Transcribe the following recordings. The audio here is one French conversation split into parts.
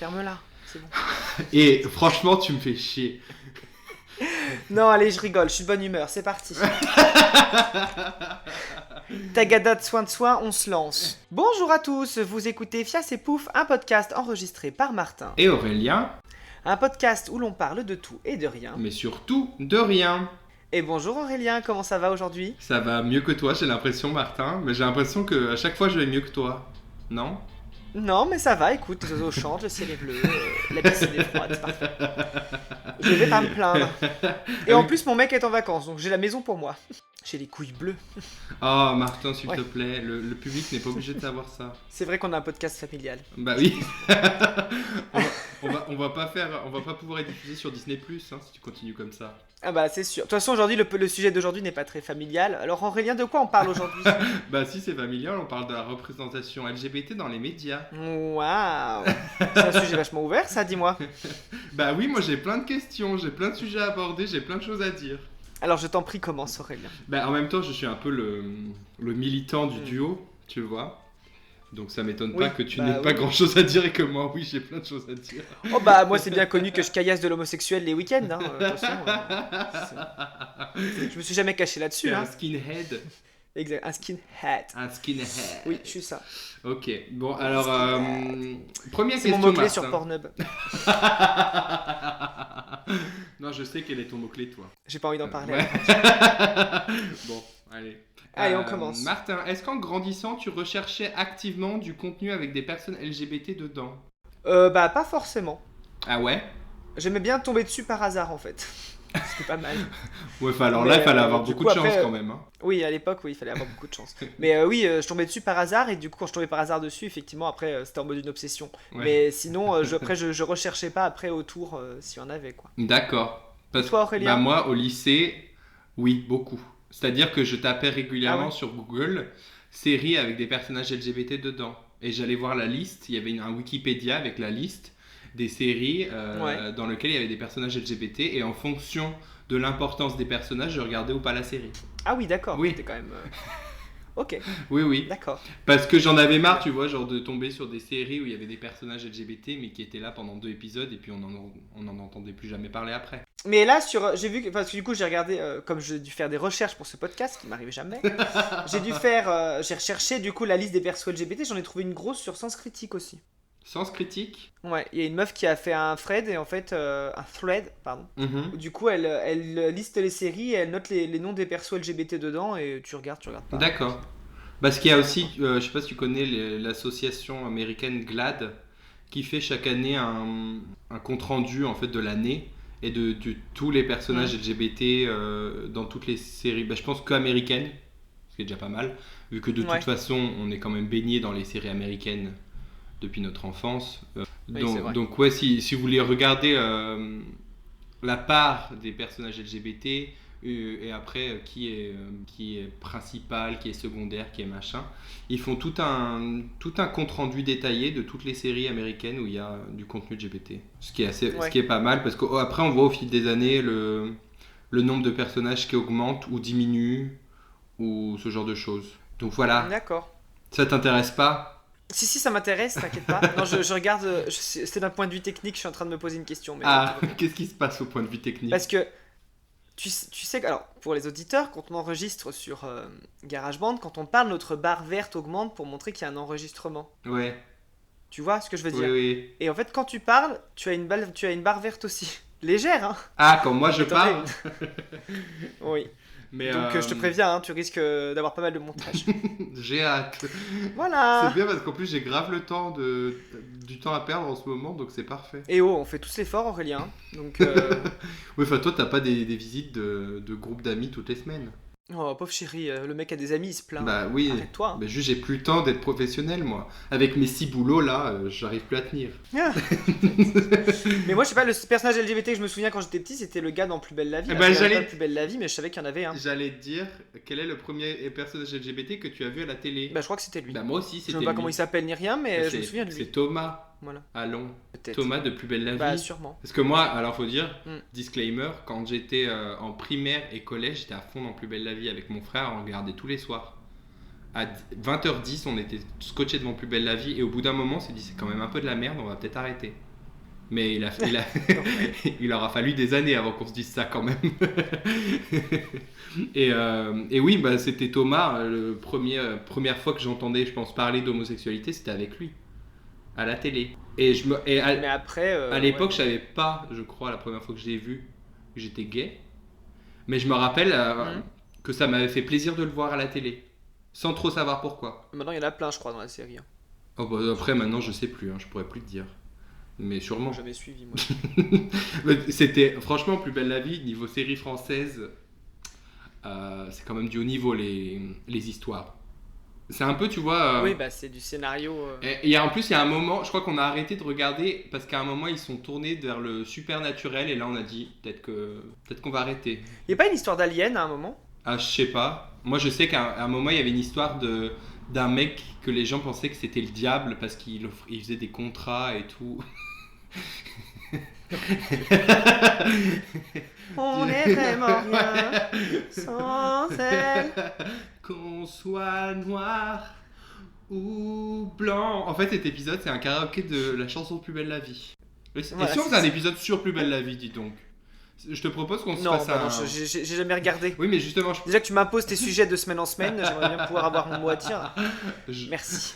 ferme-la, c'est bon. Et franchement, tu me fais chier. Non, allez, je rigole, je suis de bonne humeur, c'est parti. Tagada de soin, on se lance. Bonjour à tous, vous écoutez Fias et Pouf, un podcast enregistré par Martin. Et Aurélien, Un podcast où l'on parle de tout et de rien. mais surtout de rien. Et bonjour Aurélien, comment ça va aujourd'hui ? Ça va mieux que toi, j'ai l'impression, Martin. Mais j'ai l'impression qu'à chaque fois, je vais mieux que toi. Non ? Non, mais ça va, écoute, les oiseaux chantent, le ciel est bleu, la piscine est froide, c'est parfait. Je vais pas me plaindre. Et en plus, mon mec est en vacances, donc j'ai la maison pour moi. J'ai les couilles bleues. Oh, Martin, s'il Ouais. te plaît, le public n'est pas obligé de savoir ça. C'est vrai qu'on a un podcast familial. Bah oui. on va pas pouvoir être diffusé sur Disney+, hein, si tu continues comme ça. Ah bah c'est sûr. De toute façon, aujourd'hui, le sujet d'aujourd'hui n'est pas très familial. Alors Aurélien, de quoi on parle aujourd'hui ? Bah si, c'est familial, on parle de la représentation LGBT dans les médias. Waouh ! C'est un sujet vachement ouvert, ça, dis-moi. Bah oui, moi j'ai plein de questions, j'ai plein de sujets à aborder, j'ai plein de choses à dire. Alors je t'en prie, commence Aurélien. Bah en même temps, je suis un peu le militant du duo, tu vois. Donc ça m'étonne pas Oui, que tu bah n'aies pas oui. grand chose à dire et que moi, oui, j'ai plein de choses à dire. Oh bah moi c'est bien connu que je caillasse de l'homosexuel les week-ends. Hein. Attention, je me suis jamais caché là-dessus. Tu es Hein. un skinhead. Exact, un skinhead. Un skinhead. Oui, je suis ça. Ok, bon alors, première C'est question, mon mot-clé Martin. sur Pornhub. Non, je sais quel est ton mot-clé, toi. J'ai pas envie d'en parler. Ouais. Bon, allez. Allez, on commence. Martin, est-ce qu'en grandissant, tu recherchais activement du contenu avec des personnes LGBT dedans ? Bah pas forcément. Ah ouais ? J'aimais bien tomber dessus par hasard en fait. C'était pas mal. Ouais, enfin, alors Mais, là, il fallait avoir du beaucoup coup, de chance après, quand même. Hein. Oui, à l'époque, oui, il fallait avoir beaucoup de chance. Mais oui, je tombais dessus par hasard et du coup, quand je tombais par hasard dessus, effectivement, après, c'était en mode une obsession. Ouais. Mais sinon, je recherchais pas après autour s'il y en avait quoi. D'accord. Parce Toi, Aurélien ? bah, moi, au lycée, oui, beaucoup. C'est-à-dire que je tapais régulièrement Ah ouais. sur Google séries avec des personnages LGBT dedans. Et j'allais voir la liste. Il y avait un Wikipédia avec la liste des séries dans lesquelles il y avait des personnages LGBT. Et en fonction de l'importance des personnages, je regardais ou pas la série. Ah oui, d'accord. Oui. C'était quand même. Ok, Oui, oui. d'accord. Parce que j'en avais marre, tu vois, genre de tomber sur des séries où il y avait des personnages LGBT, mais qui étaient là pendant 2 épisodes, et puis on en entendait plus jamais parler après. Mais là, j'ai vu que. Parce que du coup, j'ai regardé. Comme j'ai dû faire des recherches pour ce podcast, qui m'arrive jamais. J'ai recherché du coup la liste des persos LGBT. J'en ai trouvé une grosse sur Sens Critique aussi. Sens critique. Ouais, il y a une meuf qui a fait un thread, et en fait. Un thread, pardon. Mhm. Du coup, elle liste les séries, et elle note les noms des persos LGBT dedans, et tu regardes pas. D'accord. Parce qu'il y a aussi, je sais pas si tu connais l'association américaine GLAAD, qui fait chaque année un compte-rendu en fait de l'année et de tous les personnages LGBT dans toutes les séries. Bah, je pense qu'américaines, ce qui est déjà pas mal, vu que de Ouais. toute façon on est quand même baigné dans les séries américaines depuis notre enfance. Oui, c'est vrai. Donc ouais, si vous voulez regarder la part des personnages LGBT et après qui est principal, qui est secondaire, qui est machin, ils font tout un compte rendu détaillé de toutes les séries américaines où il y a du contenu LGBT. Ce qui est pas mal parce qu'après on voit au fil des années le nombre de personnages qui augmente ou diminue ou ce genre de choses. Donc voilà, D'accord. ça t'intéresse pas ? Si, ça m'intéresse, t'inquiète pas. Non, je regarde. C'était d'un point de vue technique, je suis en train de me poser une question. Mais Ah, qu'est-ce qui se passe au point de vue technique ? Parce que tu sais que, alors, pour les auditeurs, quand on enregistre sur GarageBand, quand on parle, notre barre verte augmente pour montrer qu'il y a un enregistrement. Ouais, Tu vois ce que je veux oui, dire ? oui. Et en fait, quand tu parles, tu as une barre verte aussi. Légère, hein ? Ah, quand moi je T'en parle Oui. Mais Donc, je te préviens, hein, tu risques d'avoir pas mal de montage. j'ai hâte. Voilà. C'est bien parce qu'en plus j'ai grave le temps du temps à perdre en ce moment, donc c'est parfait. Et oh, on fait tous l'effort, Aurélien. Donc, Oui, enfin toi t'as pas des visites de groupes d'amis toutes les semaines. oh, pauvre chéri, le mec a des amis, il se plaint. Bah oui, Arrête-toi. Hein. mais juste j'ai plus le temps d'être professionnel moi. Avec mes 6 boulots là, j'arrive plus à tenir. Ah. Mais moi, je sais pas, le personnage LGBT que je me souviens quand j'étais petit, c'était le gars dans Plus belle la vie. Eh Là, ben, je savais j'allais- pas Plus belle la vie, mais je savais qu'il y en avait un. J'allais te dire, quel est le premier personnage LGBT que tu as vu à la télé ? Bah, je crois que c'était lui. Bah moi aussi Je c'était sais pas lui. comment il s'appelle ni rien, mais je C'est- me souviens de C'est lui. Thomas. Voilà, Allons. peut-être. Thomas de Plus belle la vie. Bah, sûrement. Parce que moi, alors faut dire, Mm. disclaimer, quand j'étais en primaire et collège, j'étais à fond dans Plus belle la vie avec mon frère, on regardait tous les soirs. À 20h10, on était scotché devant Plus belle la vie et au bout d'un moment, on s'est dit c'est quand même un peu de la merde, on va peut-être arrêter. Mais Non, mais... il aura fallu des années avant qu'on se dise ça quand même. Et oui, bah, c'était Thomas, première fois que j'entendais, je pense, parler d'homosexualité, c'était avec lui, à la télé. Et mais après, à ouais, l'époque, je non. savais pas, je crois, la première fois que je l'ai vu, que j'étais gay. Mais je me rappelle Mhm. que ça m'avait fait plaisir de le voir à la télé, sans trop savoir pourquoi. Maintenant, il y en a plein, je crois, dans la série, hein. Oh, bah, après, maintenant, je sais plus, hein, je pourrais plus te dire. Mais Moi, sûrement. jamais suivi, moi. Mais c'était franchement Plus belle la vie, niveau série française, c'est quand même du haut niveau les histoires. C'est un peu, tu vois. Oui, bah, c'est du scénario. En plus, il y a un moment, je crois qu'on a arrêté de regarder parce qu'à un moment, ils sont tournés vers le supernaturel et là, on a dit peut-être qu'on va arrêter. Il n'y a pas une histoire d'alien à un moment? Ah, je sais pas. Moi, je sais qu'à un moment, il y avait une histoire d'un mec que les gens pensaient que c'était le diable parce il faisait des contrats et tout. Oh mon dieu. On n'est vraiment rien sans elle. Qu'on soit noir ou blanc. En fait, cet épisode, c'est un karaoké de la chanson Plus belle la vie. Et si Voilà, on c'est faisait un ça. épisode sur Plus belle la vie, dis donc. Je te propose qu'on se Non, fasse bah non, un. j'ai jamais regardé. Oui, mais justement, Déjà que tu m'imposes tes sujets de semaine en semaine, j'aimerais bien pouvoir avoir mon mot à dire. je- Merci.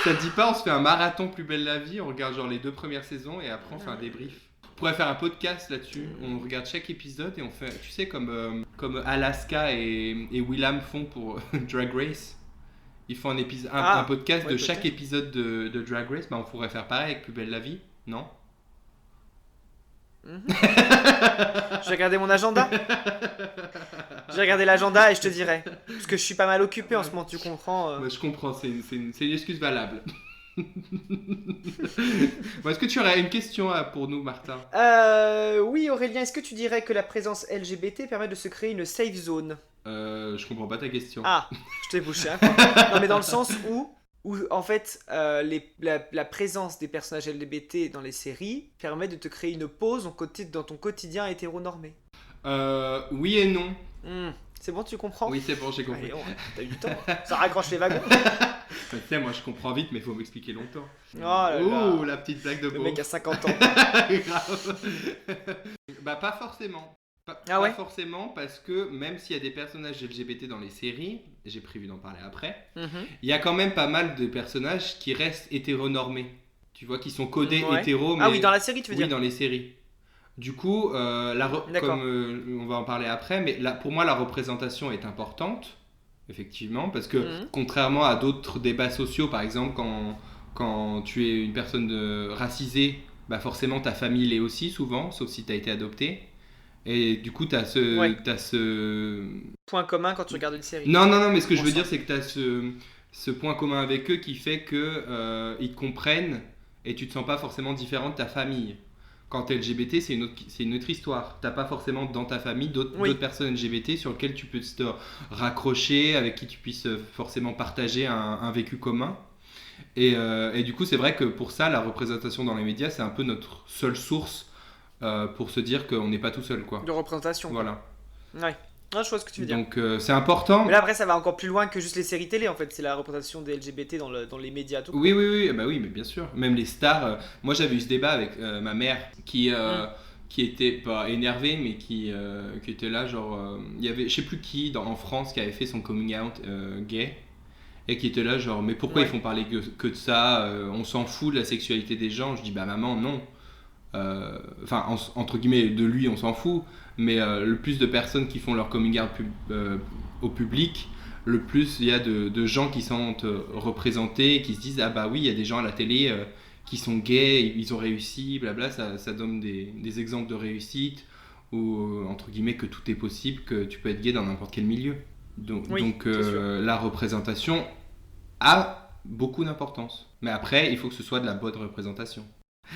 ça te dit pas, on se fait un marathon Plus belle la vie, on regarde genre les 2 premières saisons et après on fait un débrief. On pourrait faire un podcast là-dessus, on regarde chaque épisode et on fait, tu sais, comme Alaska et Willam font pour Drag Race. Ils font un Ah, podcast ouais, de chaque peut-être. épisode de Drag Race, bah on pourrait faire pareil avec Plus belle la vie, non? Mhm. Je vais regarder mon agenda. Je vais regarder l'agenda et je te dirai. Parce que je suis pas mal occupé en ce moment, tu comprends. Moi, je comprends, c'est une excuse valable. Bon, est-ce que tu aurais une question pour nous, Martin? Oui, Aurélien, est-ce que tu dirais que la présence LGBT permet de se créer une safe zone? Je comprends pas ta question. Ah, je t'ai bouché un coup. Non, mais dans le sens où en fait, la présence des personnages LGBT dans les séries permet de te créer une pause dans ton quotidien hétéronormé. Oui et non. C'est bon, tu comprends? Oui, c'est bon, j'ai compris. Allez, t'as eu du temps. Ça raccroche les wagons. Tu sais, moi je comprends vite, mais il faut m'expliquer longtemps. Oh là Oh, là. la petite blague de Le beau. mec a 50 ans. Grave. Bah, pas forcément. Ah Pas ouais? forcément, parce que même s'il y a des personnages LGBT dans les séries, j'ai prévu d'en parler après, Mhm. il y a quand même pas mal de personnages qui restent hétéronormés. Tu vois, qui sont codés Ouais. hétéros, mais Ah oui, dans la série, tu veux oui, dire? dans les séries. Du coup, comme D'accord. on va en parler après, mais pour moi, la représentation est importante, effectivement, parce que Mhm. contrairement à d'autres débats sociaux, par exemple, quand tu es une personne racisée, bah forcément ta famille l'est aussi souvent, sauf si tu as été adopté. Et du coup, Ouais. t'as ce... Point commun quand tu regardes une série. Non, non, non, mais ce que je veux dire, Ensemble. c'est que tu as ce point commun avec eux qui fait que ils te comprennent et tu te sens pas forcément différent de ta famille. Quand t'es LGBT, c'est une autre histoire. T'as pas forcément dans ta famille d'autres Oui. personnes LGBT sur lesquelles tu peux te raccrocher, avec qui tu puisses forcément partager un vécu commun. Et du coup, c'est vrai que pour ça, la représentation dans les médias, c'est un peu notre seule source pour se dire qu'on n'est pas tout seul, quoi. De représentation, quoi. Voilà. Ouais. Ah, je vois ce que tu veux dire. Donc c'est important. Mais là, après, ça va encore plus loin que juste les séries télé, en fait. C'est la représentation des LGBT dans les médias, tout Oui, court. oui, oui, bah oui, mais bien sûr. Même les stars. Moi, j'avais eu ce débat avec ma mère qui était pas énervée, mais qui était là, genre. Il y avait, je sais plus qui en France qui avait fait son coming out gay. Et qui était là, genre, mais pourquoi ils Ouais. font parler que de ça? On s'en fout de la sexualité des gens. Je dis, bah maman, non. Enfin, entre guillemets, de lui, on s'en fout. Mais le plus de personnes qui font leur coming out au public, le plus il y a de gens qui sont représentés et qui se disent ah bah oui, il y a des gens à la télé qui sont gays, ils ont réussi, blabla, ça donne des exemples de réussite ou entre guillemets que tout est possible, que tu peux être gay dans n'importe quel milieu. Oui, c'est sûr. La représentation a beaucoup d'importance. Mais après, il faut que ce soit de la bonne représentation.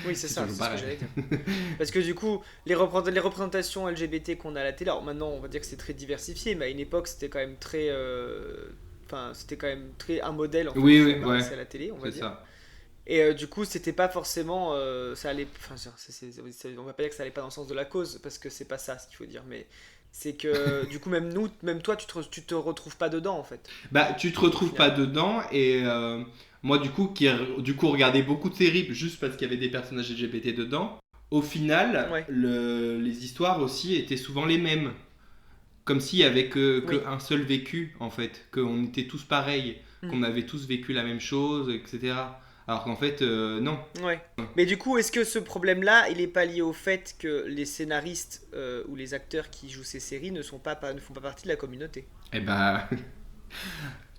Oui, c'est C'est ça, toujours c'est ce que pareil. j'allais dire. Parce que du coup, les représentations LGBT qu'on a à la télé, alors maintenant, on va dire que c'est très diversifié, mais à une époque, c'était quand même très. Enfin, c'était quand même très un modèle, en fait, Oui, qui oui, apparaissait ouais, à la télé, on va c'est dire. ça. Et du coup, c'était pas forcément. Ça allait. Enfin, on va pas dire que ça allait pas dans le sens de la cause, parce que c'est pas ça ce qu'il faut dire, mais C'est que du coup, même toi, tu te retrouves pas dedans en fait, Bah, tu te au retrouves pas final. dedans et moi du coup regardais beaucoup de séries juste parce qu'il y avait des personnages LGBT dedans. Au final, Ouais, les histoires aussi étaient souvent les mêmes, comme s'il y avait que oui. un seul vécu en fait, qu'on était tous pareils, Hmm. qu'on avait tous vécu la même chose, etc. Alors qu'en fait non. Ouais. Mais du coup, est-ce que ce problème-là, il est pas lié au fait que les scénaristes ou les acteurs qui jouent ces séries ne font pas partie de la communauté? Eh ben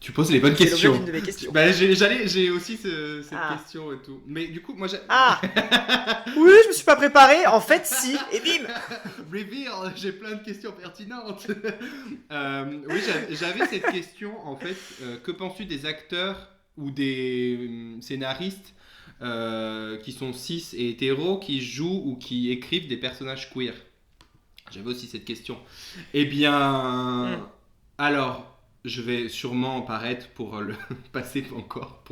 tu poses les bonnes C'est l'objet questions. d'une de mes questions. Bah, j'ai aussi cette Ah. question et tout. Mais du coup, moi j'ai. Ah! Oui, je me suis pas préparé. En fait, si. Et bim! Reveal, j'ai plein de questions pertinentes. Oui, j'avais cette question en fait. Que penses-tu des acteurs ou des scénaristes qui sont cis et hétéros qui jouent ou qui écrivent des personnages queer? J'avais aussi cette question. Eh Hmm. bien, alors, je vais sûrement paraître pour le passer encore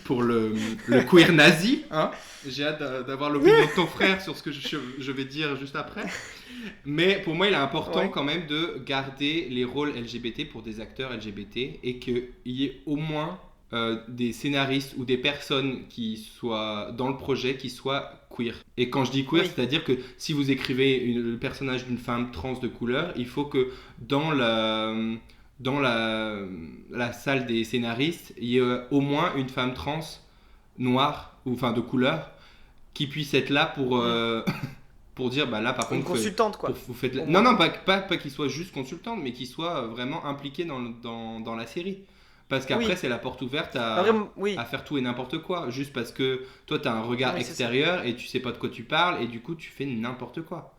pour le queer nazi. Hein. J'ai hâte d'avoir l'opinion de ton frère sur ce que je vais dire juste après. Mais pour moi, il est important Ouais. quand même de garder les rôles LGBT pour des acteurs LGBT et qu'il y ait au moins des scénaristes ou des personnes qui soient dans le projet qui soient queer. Et quand je dis queer, Oui. c'est-à-dire que si vous écrivez le personnage d'une femme trans de couleur, il faut que dans la salle des scénaristes, il y ait au moins une femme trans noire ou enfin de couleur qui puisse être là pour Hmm. pour dire bah là par Une contre consultante, quoi. vous faites Au non moins. non pas qu'il soit juste consultante mais qu'il soit vraiment impliqué dans la série parce qu'après Oui. c'est la porte ouverte Après, à oui. faire tout et n'importe quoi juste parce que toi tu as un regard Oui, c'est ça. extérieur et tu sais pas de quoi tu parles et du coup tu fais n'importe quoi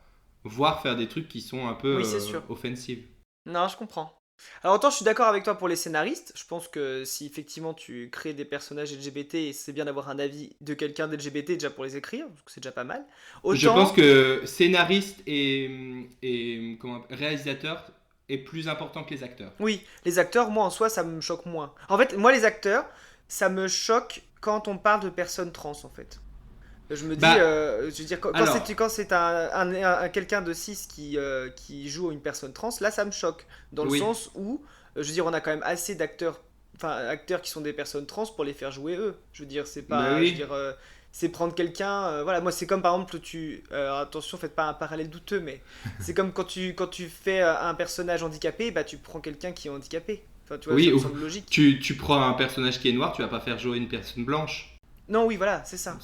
voire faire des trucs qui sont un peu Oui, c'est sûr. offensifs. Non, je comprends. Alors autant je suis d'accord avec toi pour les scénaristes, je pense que si effectivement tu crées des personnages LGBT, c'est bien d'avoir un avis de quelqu'un d'LGBT déjà pour les écrire, parce que c'est déjà pas mal. Je pense Autant, que scénariste et comment, réalisateur est plus important que les acteurs. oui, les acteurs, moi en soi, ça me choque moins. En fait, moi les acteurs, ça me choque quand on parle de personnes trans en fait. Je me dis, Bah je veux dire, alors quand c'est quelqu'un de cis qui joue une personne trans, là ça me choque. Dans le oui. sens où, je veux dire, on a quand même assez acteurs qui sont des personnes trans pour les faire jouer eux. Je veux dire, c'est Bah pas, je veux oui, dire, c'est prendre quelqu'un, voilà, moi c'est comme par exemple, attention, faites pas un parallèle douteux, mais c'est comme quand tu fais un personnage handicapé, bah tu prends quelqu'un qui est handicapé. Enfin, tu vois, ça oui, me ou semble logique. tu prends un personnage qui est noir, tu vas pas faire jouer une personne blanche. Non, oui, voilà, c'est ça.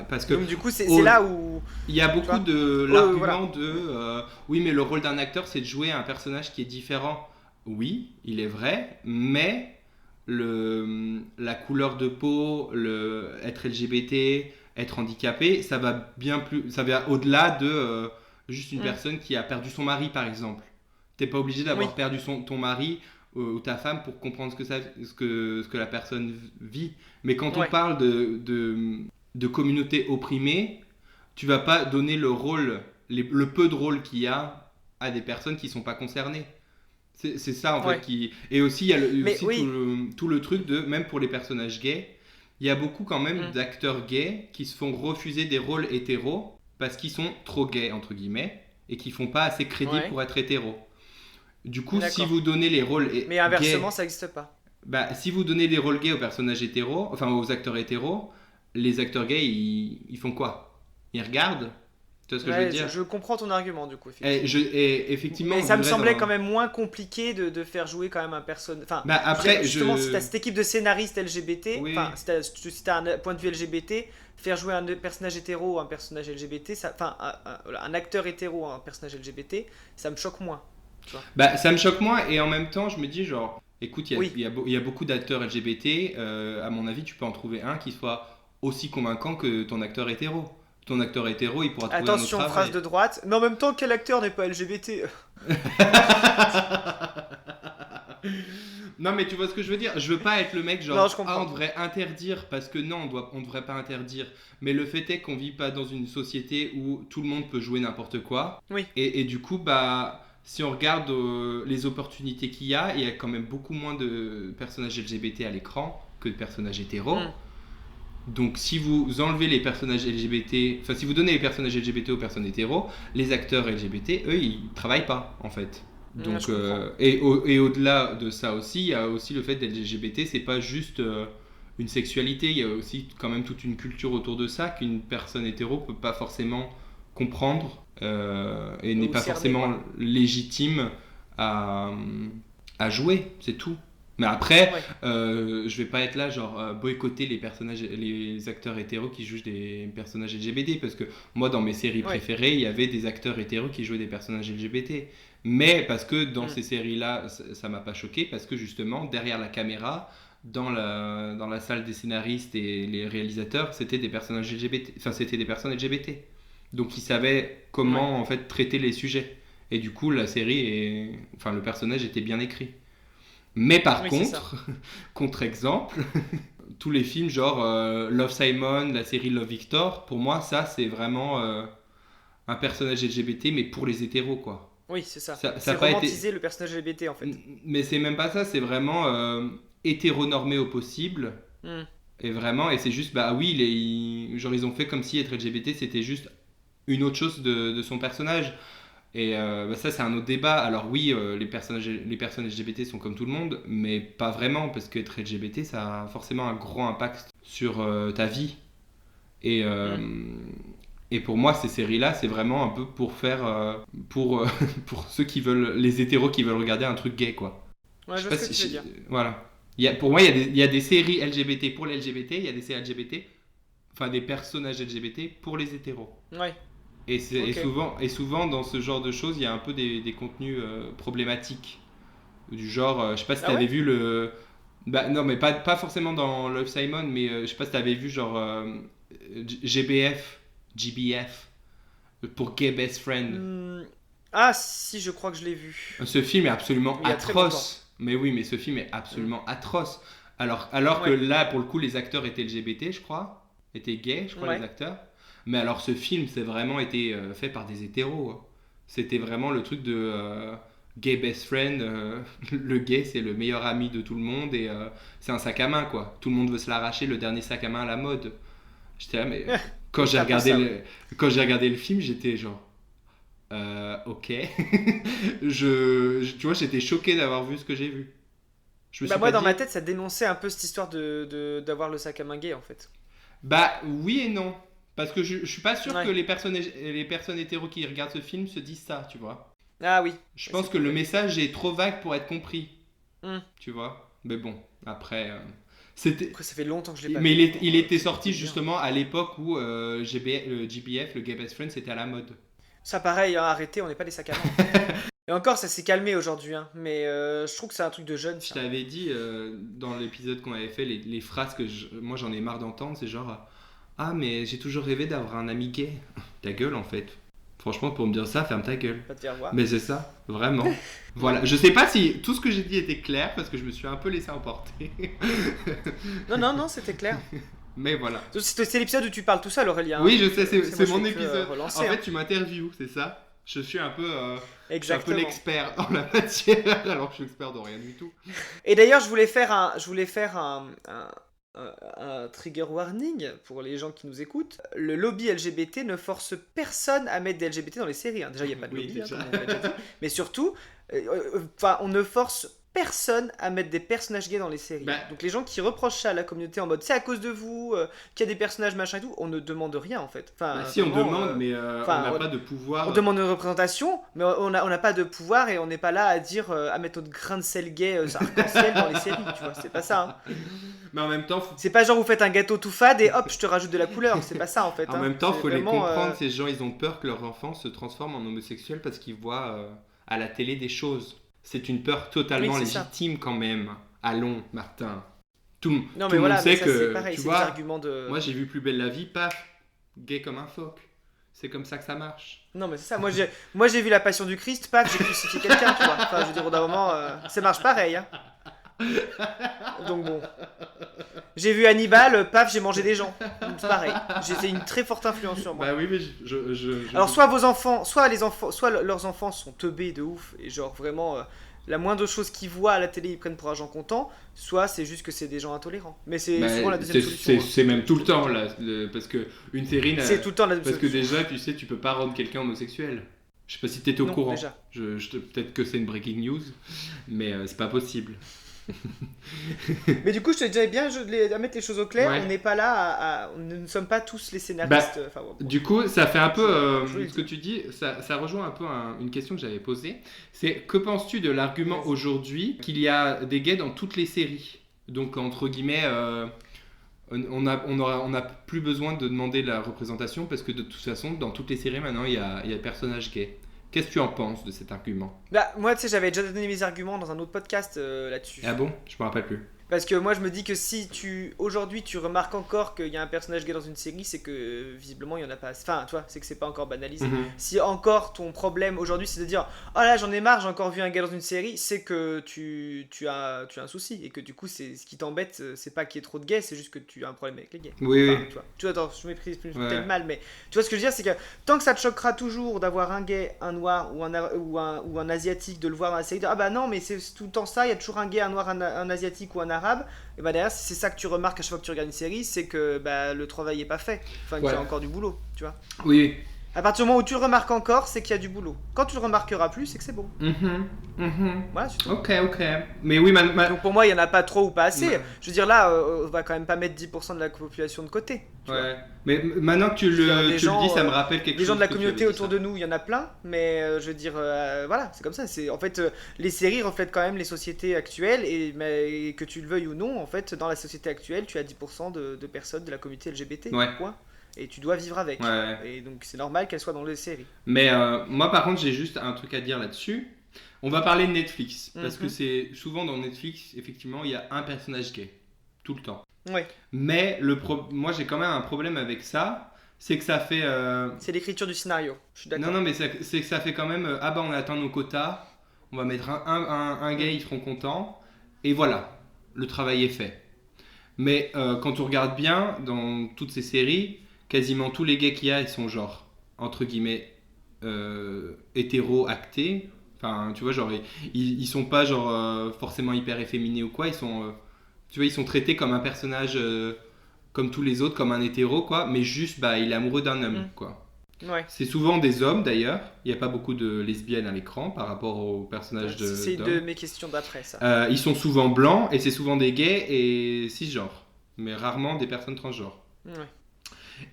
Parce que Donc du coup, c'est au- là où, il y a tu beaucoup vois, de voilà. l'argument de oui, mais le rôle d'un acteur c'est de jouer un personnage qui est différent. Oui, il est vrai, mais la couleur de peau, être LGBT, être handicapé, ça va bien plus, ça va au-delà de juste une Hmm. personne qui a perdu son mari par exemple. T'es pas obligé Oui, d'avoir perdu ton mari ou ta femme pour comprendre ce que la personne vit. Mais quand on ouais. parle de communauté opprimée, tu vas pas donner le rôle, le peu de rôle qu'il y a à des personnes qui sont pas concernées. C'est ça en fait Ouais. qui. Et aussi, il y a Mais aussi oui. tout le truc de, même pour les personnages gays, il y a beaucoup quand même Hmm. d'acteurs gays qui se font refuser des rôles hétéros parce qu'ils sont trop gays, entre guillemets, et qui font pas assez crédit Ouais. pour être hétéros. Du coup, si D'accord. vous donnez les rôles Mais inversement, gays, ça n'existe pas. bah, si vous donnez les rôles gays aux personnages hétéros, enfin aux acteurs hétéros, les acteurs gays, ils font quoi? Ils regardent? Tu vois ce que je veux Ouais, dire? je comprends ton argument du coup, Et, effectivement. effectivement, Mais on ça me vivrait semblait dans. quand même moins compliqué de faire jouer quand même un personnage. Enfin, Bah je veux dire, après, justement, si t'as je. cette équipe de scénaristes LGBT, Oui, enfin, si t'as un point de vue LGBT, faire jouer un personnage hétéro ou un personnage LGBT, enfin, voilà, un acteur hétéro ou un personnage LGBT, ça me choque moins. Tu vois. bah ça me choque moins et en même temps, je me dis genre, écoute, Oui. il y a beaucoup d'acteurs LGBT, à mon avis, tu peux en trouver un qui soit aussi convaincant que ton acteur hétéro. Ton acteur hétéro, il pourra trouver un autre Attention, phrase travail. de droite. Mais en même temps, quel acteur n'est pas LGBT? Non mais tu vois ce que je veux dire. Je veux pas être le mec Non, je genre ah on comprends. devrait interdire parce que non on devrait pas interdire. Mais le fait est qu'on vit pas dans une société où tout le monde peut jouer n'importe quoi. Oui. Et du coup bah si on regarde les opportunités qu'il y a quand même beaucoup moins de personnages LGBT à l'écran que de personnages hétéros. Hmm. Donc si vous enlevez les personnages LGBT, enfin si vous donnez les personnages LGBT aux personnes hétéros, les acteurs LGBT, eux, ils travaillent pas en fait. Donc et au-delà de ça aussi, il y a aussi le fait d'être LGBT, c'est pas juste une sexualité, il y a aussi quand même toute une culture autour de ça qu'une personne hétéro peut pas forcément comprendre et n'est pas forcément légitime à jouer, c'est tout. Mais après, je vais pas être là genre boycotter les acteurs hétéros qui jouent des personnages LGBT, parce que moi dans mes séries préférées, il y avait des acteurs hétéros qui jouaient des personnages LGBT. Mais parce que dans ces séries-là, ça m'a pas choqué, parce que justement derrière la caméra, dans la salle des scénaristes et les réalisateurs, c'était des personnages LGBT, enfin c'était des personnes LGBT. Donc ils savaient comment en fait traiter les sujets. Et du coup, le personnage était bien écrit. Mais par contre, contre-exemple, tous les films genre Love Simon, la série Love Victor, pour moi ça c'est vraiment un personnage LGBT mais pour les hétéros quoi. Oui, c'est ça. C'est romantiser le personnage LGBT en fait. Mais c'est même pas ça, c'est vraiment hétéronormé au possible. Et vraiment, et c'est juste, bah oui, ils ont fait comme si être LGBT c'était juste une autre chose de son personnage. Et ça c'est un autre débat. Alors oui, les personnes LGBT sont comme tout le monde, mais pas vraiment, parce qu'être LGBT ça a forcément un gros impact sur ta vie. Et pour moi ces séries là c'est vraiment un peu pour faire pour ceux qui veulent, les hétéros qui veulent regarder un truc gay quoi. Ouais, je sais ce que tu veux dire. Voilà. Pour moi il y a des séries LGBT pour les LGBT, il y a des séries LGBT, enfin des personnages LGBT pour les hétéros. Ouais. Et souvent dans ce genre de choses, il y a un peu des contenus problématiques. Du genre, je sais pas si t'avais vu le... Bah non, mais pas forcément dans Love Simon, mais je sais pas si t'avais vu genre GBF, pour Gay Best Friend. Ah si, je crois que je l'ai vu. Ce film est absolument atroce. Mais oui, mais ce film est absolument atroce. Alors que là, pour le coup, les acteurs étaient LGBT, je crois. Étaient gays, je crois, les acteurs. Mais alors ce film, c'est vraiment été fait par des hétéros. C'était vraiment le truc de gay best friend. Le gay, c'est le meilleur ami de tout le monde et c'est un sac à main, quoi. Tout le monde veut se l'arracher, le dernier sac à main à la mode. J'étais là, mais quand j'ai regardé le film, j'étais genre... ok. Tu vois, j'étais choqué d'avoir vu ce que j'ai vu. Moi, dans ma tête, ça dénonçait un peu cette histoire d'avoir le sac à main gay, en fait. Bah oui et non. Parce que je suis pas sûr que les personnes hétéros qui regardent ce film se disent ça, tu vois. Ah oui. Je pense que le message est trop vague pour être compris. Tu vois. Mais bon, après... Après, ça fait longtemps que je l'ai pas vu. Mais il était sorti bien. Justement à l'époque où le GBF, le Gay Best Friend, c'était à la mode. Ça pareil, arrêtez, on n'est pas des sacs à main. Et encore, ça s'est calmé aujourd'hui, mais je trouve que c'est un truc de jeune. Je t'avais dit dans l'épisode qu'on avait fait, les phrases que moi j'en ai marre d'entendre, c'est genre... Ah, mais j'ai toujours rêvé d'avoir un ami gay. Ta gueule, en fait. Franchement, pour me dire ça, ferme ta gueule. Pas te faire voir. Mais c'est ça, vraiment. Voilà. Je sais pas si tout ce que j'ai dit était clair, parce que je me suis un peu laissé emporter. Non, c'était clair. Mais voilà. C'est l'épisode où tu parles tout seul, Aurélien. Oui, je sais, c'est mon épisode. En fait, tu m'interviews, c'est ça. Je suis un peu l'expert en la matière, alors que je suis expert de rien du tout. Et d'ailleurs, je voulais faire un trigger warning pour les gens qui nous écoutent. Le lobby LGBT ne force personne à mettre des LGBT dans les séries. Déjà, il n'y a pas de lobby, comme on l'a déjà dit. Mais surtout, on ne force personne à mettre des personnages gays dans les séries. Donc les gens qui reprochent ça à la communauté en mode c'est à cause de vous qu'il y a des personnages machin et tout, on ne demande rien en fait. Si on demande, mais on n'a pas de pouvoir. On demande une représentation, mais on n'a pas de pouvoir et on n'est pas là à dire à mettre notre grain de sel gay arc-en-ciel dans les séries, tu vois, c'est pas ça. Mais en même temps, c'est pas genre vous faites un gâteau tout fade et hop je te rajoute de la couleur, c'est pas ça en fait. En même temps, faut les comprendre, ces gens ils ont peur que leur enfant se transforme en homosexuel parce qu'ils voient à la télé des choses. C'est une peur totalement légitime quand même. Allons, Martin. Tout le monde sait que, pareil, tu vois, moi j'ai vu Plus belle la vie, paf, gay comme un phoque. C'est comme ça que ça marche. Non mais c'est ça, moi j'ai vu La Passion du Christ, paf, j'ai crucifié quelqu'un, tu vois. Enfin, je veux dire, au bout d'un moment, ça marche pareil. Hein. Donc bon. J'ai vu Hannibal, paf, j'ai mangé des gens. C'est pareil. J'ai une très forte influence sur moi. Bah oui, mais Alors soit vos enfants, soit les enfants, soit leurs enfants sont teubés de ouf et genre vraiment la moindre chose qu'ils voient à la télé ils prennent pour argent comptant, soit c'est juste que c'est des gens intolérants. Mais c'est bah, souvent la deuxième solution. c'est même tout le temps là, parce que une série. C'est tout le temps la deuxième Parce que solution. déjà, tu sais, tu peux pas rendre quelqu'un homosexuel. Je sais pas si t'étais au Non, courant. déjà. Peut-être que c'est une breaking news, mais c'est pas possible. Mais du coup, je te disais bien à mettre les choses au clair. Ouais. On n'est pas là nous ne sommes pas tous les scénaristes. Enfin, bon. Du coup, ça fait un peu Je ce que tu dis, ça rejoint un peu une question que j'avais posée. C'est que penses-tu de l'argument Vas-y. aujourd'hui qu'il y a des gays dans toutes les séries? Donc, entre guillemets, on a plus besoin de demander la représentation parce que de toute façon, dans toutes les séries maintenant, il y a personnages gays. Qu'est-ce que tu en penses de cet argument? Bah, moi, tu sais, j'avais déjà donné mes arguments dans un autre podcast là-dessus. Ah bon? Je me rappelle plus. Parce que moi je me dis que si aujourd'hui tu remarques encore qu'il y a un personnage gay dans une série, c'est que visiblement il y en a pas. Enfin, tu vois, c'est que c'est pas encore banalisé. Mhm. Si encore ton problème aujourd'hui c'est de dire oh là j'en ai marre, j'ai encore vu un gay dans une série, c'est que tu as un souci et que du coup c'est ce qui t'embête, c'est pas qu'il y ait trop de gays, c'est juste que tu as un problème avec les gays. Oui, Enfin, oui. tu vois, attends, je méprise Ouais. peut-être mal, mais tu vois ce que je veux dire, c'est que tant que ça te choquera toujours d'avoir un gay, un noir ou un asiatique, de le voir dans la série, de, ah bah non mais c'est tout le temps ça, il y a toujours un gay, un noir, un asiatique ou un arabe, et bah derrière, si c'est ça que tu remarques à chaque fois que tu regardes une série, c'est que bah, le travail est pas fait. Enfin, qu'il y a encore du boulot, tu vois. Oui. À partir du moment où tu le remarques encore, c'est qu'il y a du boulot. Quand tu le remarqueras plus, c'est que c'est bon. Voilà, c'est tout. Ok. Mais oui, Donc pour moi, il y en a pas trop ou pas assez. Ouais. Je veux dire, là, on va quand même pas mettre 10% de la population de côté. Tu vois. Ouais. Mais maintenant que tu Je veux dire, le des gens, dis, ça me rappelle quelque Les chose. gens de la que tu communauté avais dit, autour ça. de nous, il y en a plein, mais je veux dire, voilà, c'est comme ça. En fait, les séries reflètent quand même les sociétés actuelles, mais que tu le veuilles ou non, en fait, dans la société actuelle, tu as 10% de personnes de la communauté LGBT. Ouais. Point. Et tu dois vivre avec. Ouais. Et donc c'est normal qu'elles soient dans les séries. Mais moi, par contre, j'ai juste un truc à dire là-dessus. On va parler de Netflix. Parce que Mhm. c'est souvent dans Netflix, effectivement, il y a un personnage gay. Tout le temps. Ouais, Mais moi, j'ai quand même un problème avec ça. C'est que ça fait. c'est l'écriture du scénario. Je suis d'accord. Non, mais c'est que ça fait quand même. Ah bah, on a atteint nos quotas. On va mettre un gay, ils seront contents. Et voilà. Le travail est fait. Mais quand on regarde bien, dans toutes ces séries, quasiment tous les gays qu'il y a, ils sont genre, entre guillemets, hétéro actés. Enfin, tu vois, genre, ils sont pas genre forcément hyper efféminés ou quoi. Ils sont, tu vois, ils sont traités comme un personnage, comme tous les autres, comme un hétéro, quoi. Mais juste, bah, il est amoureux d'un homme, Mhm. quoi. Ouais. C'est souvent des hommes d'ailleurs. Il n'y a pas beaucoup de lesbiennes à l'écran par rapport aux personnages C'est une d'hommes. de mes questions d'après, ça. Ils sont souvent blancs et c'est souvent des gays et cisgenres, mais rarement des personnes transgenres. Ouais.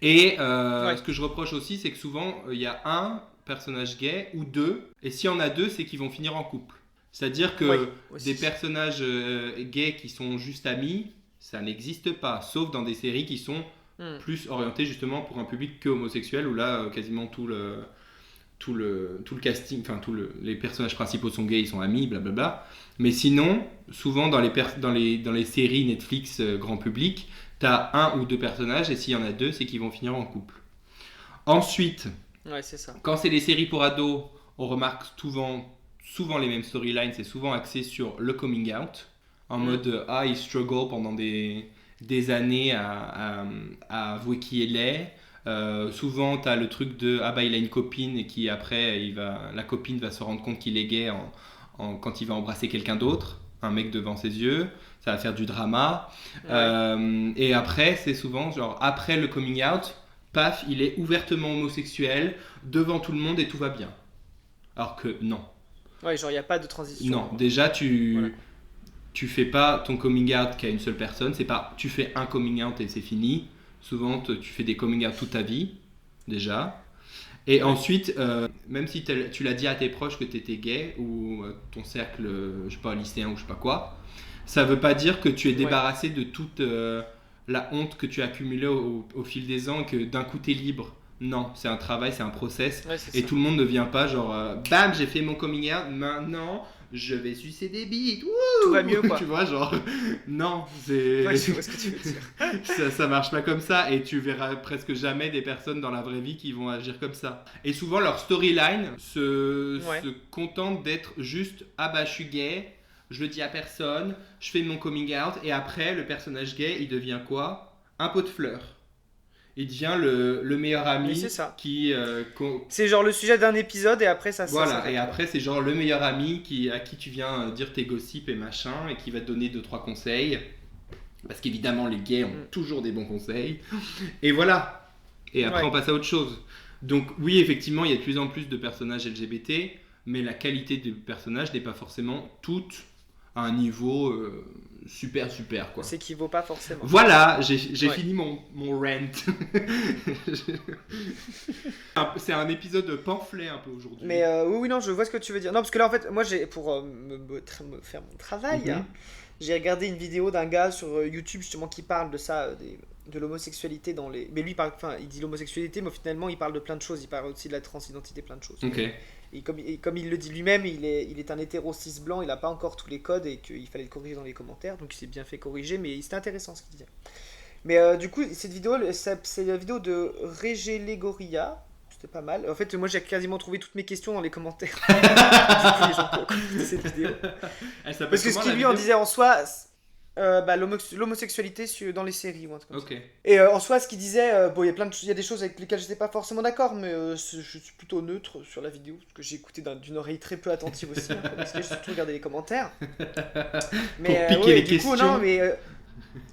Et Ouais. ce que je reproche aussi, c'est que souvent il y a un personnage gay ou deux, et s'il y en a deux, c'est qu'ils vont finir en couple. C'est-à-dire que Ouais, aussi. des personnages gays qui sont juste amis, ça n'existe pas, sauf dans des séries qui sont Hmm. plus orientées justement pour un public que homosexuel, où là quasiment tout le casting, enfin les personnages principaux sont gays, ils sont amis, blablabla. Mais sinon, souvent dans les séries Netflix grand public, t'as un ou deux personnages et s'il y en a deux, c'est qu'ils vont finir en couple. Ensuite, Ouais, c'est ça. quand c'est des séries pour ados, on remarque souvent les mêmes storylines, c'est souvent axé sur le coming out, en mode il struggle pendant des années à avouer qui il est. Souvent, tu as le truc de il a une copine et qui après, la copine va se rendre compte qu'il est gay quand il va embrasser quelqu'un d'autre, un mec devant ses yeux. Ça va faire du drama. Ouais. Et après, c'est souvent genre après le coming out, paf, il est ouvertement homosexuel devant tout le monde et tout va bien. Alors que non. Ouais, genre, il n'y a pas de transition. Non, déjà, Voilà. tu fais pas ton coming out qu'à une seule personne. C'est pas tu fais un coming out et c'est fini. Souvent, tu fais des coming out toute ta vie, déjà. Et ensuite, même si tu l'as dit à tes proches que tu étais gay ou ton cercle, je sais pas, lycéen ou je sais pas quoi, ça veut pas dire que tu es débarrassé de toute la honte que tu as accumulée au fil des ans, que d'un coup tu es libre. Non, c'est un travail, c'est un process. Ouais, c'est Et ça. tout le monde ne vient pas genre, bam, j'ai fait mon coming out, maintenant je vais sucer des bites. Tout va mieux, quoi. Tu vois, genre, non, c'est. Ouais, je vois ce que tu veux dire. Ça marche pas comme ça et tu verras presque jamais des personnes dans la vraie vie qui vont agir comme ça. Et souvent leur storyline se contente d'être juste je suis gay, je le dis à personne, je fais mon coming out, et après, le personnage gay, il devient quoi? Un pot de fleurs. Il devient le meilleur ami Mais c'est ça. qui... C'est genre le sujet d'un épisode et après ça Voilà, s'arrête, et quoi. après, c'est genre le meilleur ami à qui tu viens dire tes gossips et machin, et qui va te donner 2-3 conseils. Parce qu'évidemment, les gays ont toujours des bons conseils. Et voilà. Et après, Ouais. on passe à autre chose. Donc, oui, effectivement, il y a de plus en plus de personnages LGBT, mais la qualité des personnages n'est pas forcément toute à un niveau super, super, quoi. C'est qu'il vaut pas forcément. Voilà, j'ai Ouais. fini mon rant. C'est un épisode pamphlet un peu aujourd'hui. Mais oui, non, je vois ce que tu veux dire. Non, parce que là, en fait, moi, pour me faire mon travail, hein, j'ai regardé une vidéo d'un gars sur YouTube, justement, qui parle de ça, de l'homosexualité dans les... Mais lui, il dit l'homosexualité, mais finalement, il parle de plein de choses. Il parle aussi de la transidentité, plein de choses. Ok. Et comme il le dit lui-même, il est un hétéro cis blanc, il n'a pas encore tous les codes et qu'il fallait le corriger dans les commentaires, donc il s'est bien fait corriger, mais c'était intéressant ce qu'il disait. Mais du coup, cette vidéo, c'est la vidéo de Régé Legoria. C'était pas mal. En fait, moi j'ai quasiment trouvé toutes mes questions dans les commentaires. Du coup, les gens qui ont commenté cette vidéo. Elle s'appelle Parce que ce comment, qu'il la lui en vidéo? disait en soi, l'homosexualité dans les séries ou un truc comme ça. Ok. Et en soi, ce qu'il disait, bon, il y a il y a des choses avec lesquelles je n'étais pas forcément d'accord, mais je suis plutôt neutre sur la vidéo, parce que j'ai écouté d'une oreille très peu attentive aussi, hein, parce que j'ai surtout regardé les commentaires. Mais Pour piquer ouais, les du coup, questions. non,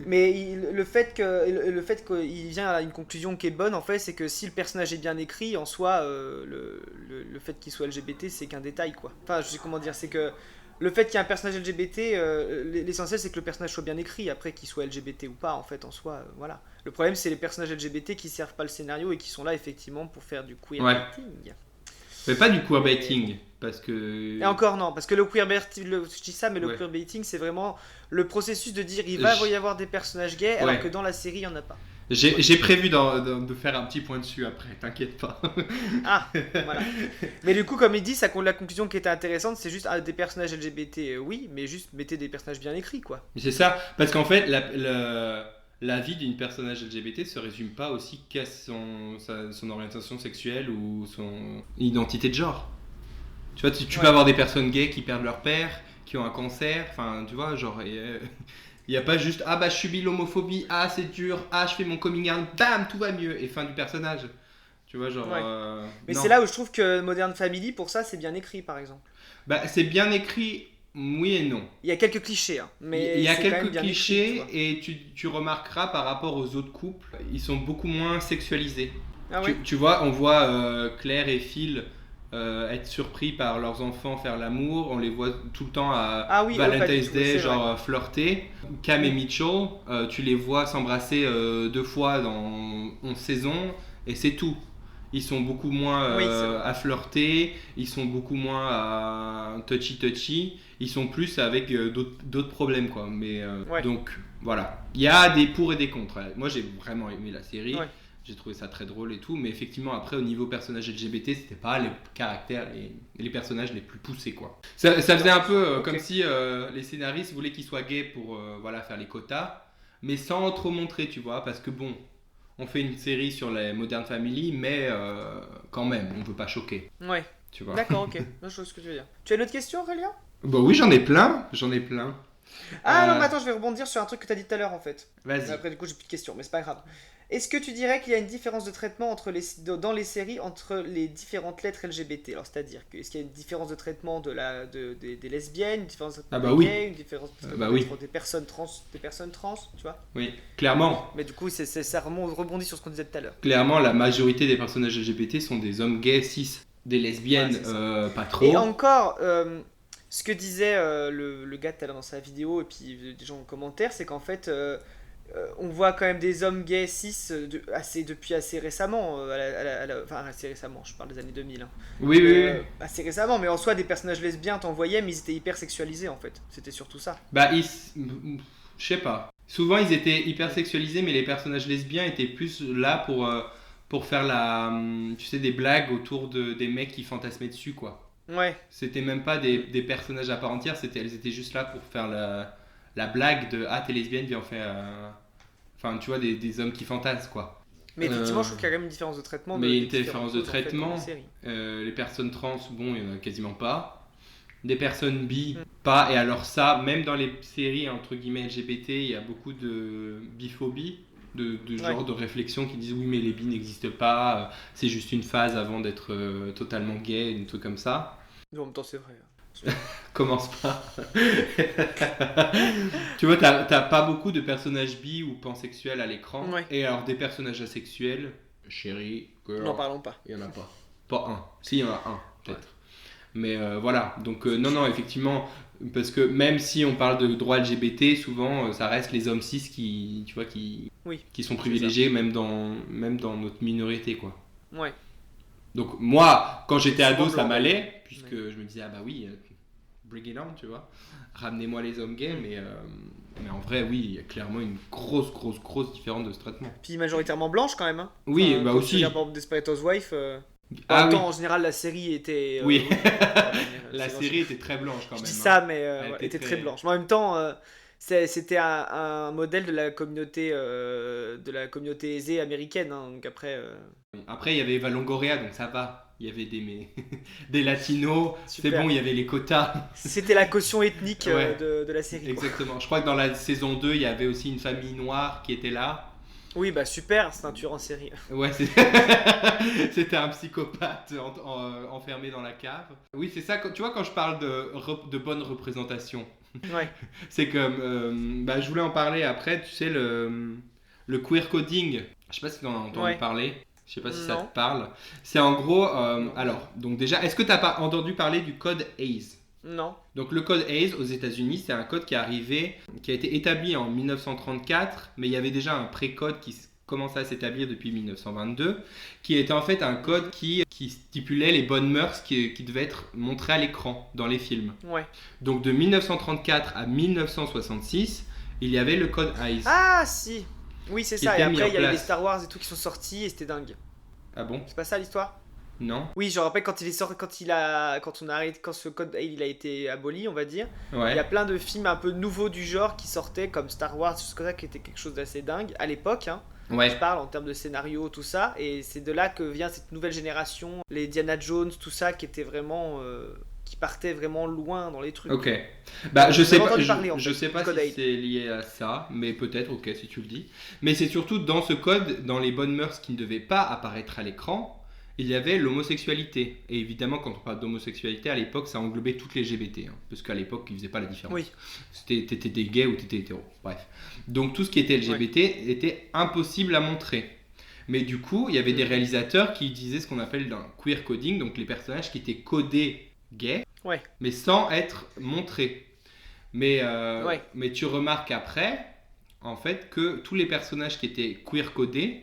mais le fait qu'il vient à une conclusion qui est bonne, en fait, c'est que si le personnage est bien écrit, en soi, le fait qu'il soit LGBT, c'est qu'un détail, quoi. Enfin, je sais comment dire, c'est que le fait qu'il y ait un personnage LGBT, l'essentiel c'est que le personnage soit bien écrit, après qu'il soit LGBT ou pas, en fait, en soi, voilà. Le problème, c'est les personnages LGBT qui servent pas le scénario et qui sont là, effectivement, pour faire du queerbaiting. Mais pas du queerbaiting, parce que... Et encore non, parce que le queerbaiting, je dis ça, mais le Ouais. queerbaiting, c'est vraiment le processus de dire il va y avoir des personnages gays, alors Ouais. que dans la série, il y en a pas. J'ai prévu de faire un petit point dessus après, t'inquiète pas. Ah, voilà. Mais du coup, comme il dit, la conclusion qui était intéressante, c'est juste des personnages LGBT, oui, mais juste mettez des personnages bien écrits, quoi. Mais c'est ça, parce qu'en fait, la vie d'une personnage LGBT se résume pas aussi qu'à son orientation sexuelle ou son identité de genre. Tu vois, tu peux Ouais. avoir des personnes gays qui perdent leur père, qui ont un cancer, enfin, tu vois, genre... Il n'y a pas juste ah bah je subis l'homophobie, ah c'est dur, ah je fais mon coming out, bam tout va mieux et fin du personnage. Tu vois genre Ouais. Mais non. c'est là où je trouve que Modern Family, pour ça, c'est bien écrit, par exemple. Bah c'est bien écrit, oui et non. Il y a quelques clichés, hein, mais Il y a c'est quand même quelques bien clichés écrit, tu et tu remarqueras par rapport aux autres couples, ils sont beaucoup moins sexualisés. vois. Ah ouais. Tu vois, on voit Claire et Phil être surpris par leurs enfants faire l'amour, on les voit tout le temps à Ah oui, pas du Valentine's tout, Day, c'est genre vrai. flirter. Cam et Mitchell, tu les vois s'embrasser 2 fois dans 11 saisons et c'est tout. Ils sont beaucoup moins Oui, c'est vrai. à flirter, ils sont beaucoup moins à touchy, ils sont plus avec d'autres problèmes quoi. Mais Ouais. donc voilà, il y a des pour et des contre. Moi j'ai vraiment aimé la série. Ouais. J'ai trouvé ça très drôle et tout, mais effectivement après au niveau personnage LGBT, c'était pas les caractères, les personnages les plus poussés quoi. Ça faisait un peu Ok. comme si les scénaristes voulaient qu'ils soient gays pour voilà faire les quotas, mais sans trop montrer, tu vois, parce que bon, on fait une série sur les Modern Family, mais quand même, on veut pas choquer, Ouais. tu vois. D'accord, ok. Je vois ce que tu veux dire. Tu as une autre question, Aurélien? Bah oui, j'en ai plein, j'en ai plein. Ah non, Euh, mais attends, je vais rebondir sur un truc que tu as dit tout à l'heure en fait. Vas-y. Après, du coup, j'ai plus de questions, mais c'est pas grave. Est-ce que tu dirais qu'il y a une différence de traitement dans les séries entre les différentes lettres LGBT? Alors, c'est-à-dire, est-ce qu'il y a une différence de traitement des lesbiennes, une différence de traitement Ah bah des oui. gays, une différence de traitement Bah oui. des personnes trans, tu vois? Oui, clairement. Mais du coup, ça rebondit sur ce qu'on disait tout à l'heure. Clairement, la majorité des personnages LGBT sont des hommes gays cis. Des lesbiennes, Ouais, c'est ça. pas trop. Et encore, ce que disait le gars tout à l'heure dans sa vidéo, et puis des gens en commentaire, c'est qu'en fait, on voit quand même des hommes gays cis depuis assez récemment, enfin assez récemment, je parle des années 2000. Hein. Oui, oui, Mais, oui. assez récemment, mais en soi, des personnages lesbiens, t'en voyais, mais ils étaient hyper sexualisés en fait. C'était surtout ça. Bah, je sais pas. Souvent, ils étaient hyper sexualisés, mais les personnages lesbiens étaient plus là pour faire tu sais, des blagues autour des mecs qui fantasmaient dessus, quoi. Ouais, C'était même pas des personnages à part entière, elles étaient juste là pour faire la blague de ah, t'es lesbienne, viens, on fait. Enfin, tu vois, des hommes qui fantasment, quoi. mais effectivement, Euh, je trouve qu'il y a quand même une différence de traitement. Mais il y a une des différentes différence de causes, en fait, dans traitement. les séries. Les personnes trans, bon, il y en a quasiment pas. des personnes bi, pas. Et alors ça, même dans les séries entre guillemets LGBT, il y a beaucoup de biphobie, de genre de réflexion qui disent oui mais les bi n'existent pas, c'est juste une phase avant d'être totalement gay, un truc comme ça. En même temps, c'est vrai. Commence pas. Tu vois, t'as pas beaucoup de personnages bi ou pansexuels à l'écran. Ouais. Et alors des personnages asexuels, chérie, girl, N'en parlons pas. il y en a pas. Pas un. Si, il y en a un, peut-être. Ouais. Mais voilà, donc non, effectivement, parce que même si on parle de droits LGBT, souvent ça reste les hommes cis qui, tu vois, qui sont privilégiés, même dans notre minorité, quoi. Ouais. Donc moi, quand j'étais ado, ça m'allait, puisque je me disais, ah bah oui, bring it on, tu vois, ramenez-moi les hommes gays, mais en vrai, oui, il y a clairement une grosse différence de ce traitement. Puis majoritairement blanche quand même, hein. Oui, bah aussi. Tu regardes Desperate Housewives, en général, la série était... oui, la série était très blanche quand même. Je dis ça, mais elle était très blanche. Mais en même temps... c'était un modèle de la communauté aisée américaine, hein, donc après... Après, il y avait Eva Longoria, donc ça va. Il y avait des latinos, c'est bon, il y avait les quotas. C'était la caution ethnique de la série. Exactement. Je crois que dans la saison 2, il y avait aussi une famille noire qui était là. Oui, bah super, c'est un tueur en série. Ouais, c'était un psychopathe enfermé dans la cave. Oui, c'est ça, tu vois, quand je parle de bonne représentation. Ouais. C'est comme, je voulais en parler après, tu sais, le queer coding. Je sais pas si tu en as entendu parler. Je sais pas si ça te parle. C'est en gros, alors, donc déjà, est-ce que tu n'as pas entendu parler du code Hays ? Non. Donc le code Hays aux États-Unis, c'est un code qui a été établi en 1934, mais il y avait déjà un pré-code qui commençait à s'établir depuis 1922, qui était en fait un code qui stipulait les bonnes mœurs qui devaient être montrées à l'écran dans les films. Ouais. Donc de 1934 à 1966, il y avait le code Hays. Ah si. Oui, c'est ça. Et après, il y avait les Star Wars et tout qui sont sortis et c'était dingue. Ah bon ? C'est pas ça l'histoire ? Non. Oui, je me rappelle quand ce code il a été aboli, on va dire. Ouais. Il y a plein de films un peu nouveaux du genre qui sortaient comme Star Wars, tout ça qui était quelque chose d'assez dingue à l'époque. Hein. Ouais. Je parle en termes de scénario, tout ça, et c'est de là que vient cette nouvelle génération, les Diana Jones, tout ça qui était vraiment, qui partait vraiment loin dans les trucs. Ok. Bah je sais pas si c'est lié à ça, mais peut-être. Ok, si tu le dis. Mais c'est surtout dans ce code, dans les bonnes mœurs qui ne devaient pas apparaître à l'écran. Il y avait l'homosexualité. Et évidemment, quand on parle d'homosexualité, à l'époque, ça englobait toutes les LGBT. Hein, parce qu'à l'époque, ils ne faisaient pas la différence. Oui. T'étais des gays ou t'étais hétéro. Bref. Donc tout ce qui était LGBT était impossible à montrer. Mais du coup, il y avait des réalisateurs qui disaient ce qu'on appelle un queer coding, donc les personnages qui étaient codés gays, mais sans être montrés. Mais tu remarques après, en fait, que tous les personnages qui étaient queer codés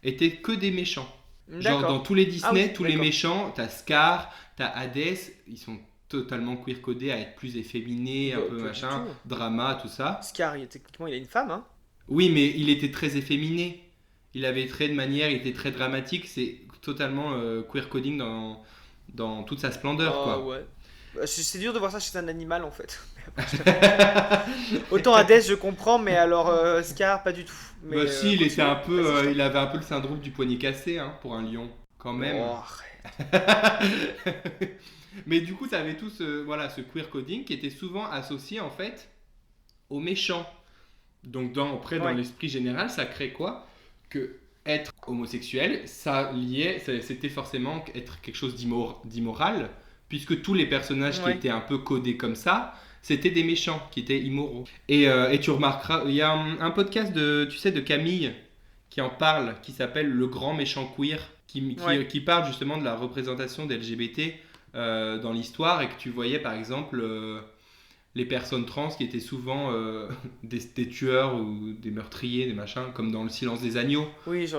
étaient que des méchants. Genre dans tous les Disney, tous les méchants, t'as Scar, t'as Hades, ils sont totalement queer codés à être plus efféminés, un peu machin, drama, tout ça. Scar, techniquement, il a une femme, hein. Oui, mais il était très efféminé. Il avait très de manière, il était très dramatique. C'est totalement queer coding dans toute sa splendeur, quoi. Ouais. C'est dur de voir ça chez un animal, en fait. Autant Hades, je comprends, mais alors Scar, pas du tout. Mais, si, il était un peu, il avait un peu le syndrome du poignet cassé, hein, pour un lion, quand même. Oh, arrête. Mais du coup, ça avait tout ce queer coding qui était souvent associé en fait aux méchants. Donc dans l'esprit général, ça crée quoi ? Que être homosexuel, c'était forcément être quelque chose d'immoral, puisque tous les personnages qui étaient un peu codés comme ça, c'était des méchants qui étaient immoraux. Et tu remarqueras, il y a un podcast de Camille qui en parle, qui s'appelle Le Grand Méchant Queer, qui parle justement de la représentation des LGBT dans l'histoire, et que tu voyais par exemple les personnes trans qui étaient souvent des tueurs ou des meurtriers, des machins, comme dans Le Silence des Agneaux,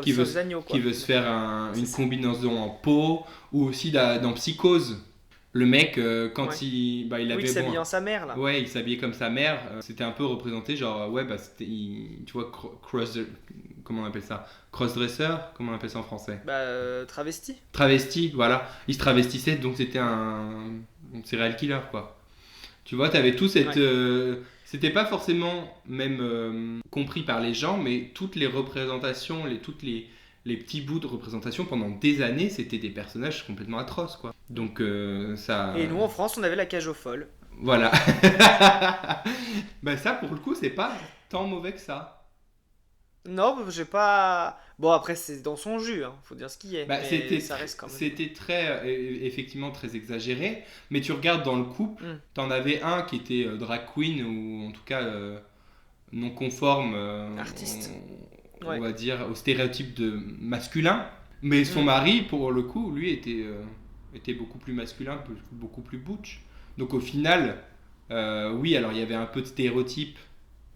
qui veut se faire une combinaison en peau, ou aussi dans Psychose. Le mec, quand il avait... il s'habillait en sa mère, là. Ouais, il s'habillait comme sa mère. C'était un peu représenté, genre, tu vois, comment on appelle ça ? Crossdresser ? Comment on appelle ça en français ? Travesti. Travesti, voilà. Il se travestissait, donc c'était un serial killer, quoi. Tu vois, t'avais tout cette... c'était pas forcément même compris par les gens, mais toutes les représentations, toutes les petits bouts de représentation pendant des années, c'était des personnages complètement atroces, quoi. Donc ça. Et nous en France, on avait la cage aux folles. Voilà. Ben ça, pour le coup, c'est pas tant mauvais que ça. Non, j'ai pas. Bon, après, c'est dans son jus, hein, faut dire ce qu'il y a. Bah, Mais ça reste quand même. c'était très, effectivement très exagéré. Mais tu regardes dans le couple, t'en avais un qui était drag queen ou en tout cas non conforme, Artiste. on va dire, au stéréotype de masculin. Mais son mari, pour le coup, lui était beaucoup plus masculin, beaucoup plus butch. Donc au final, oui, alors il y avait un peu de stéréotype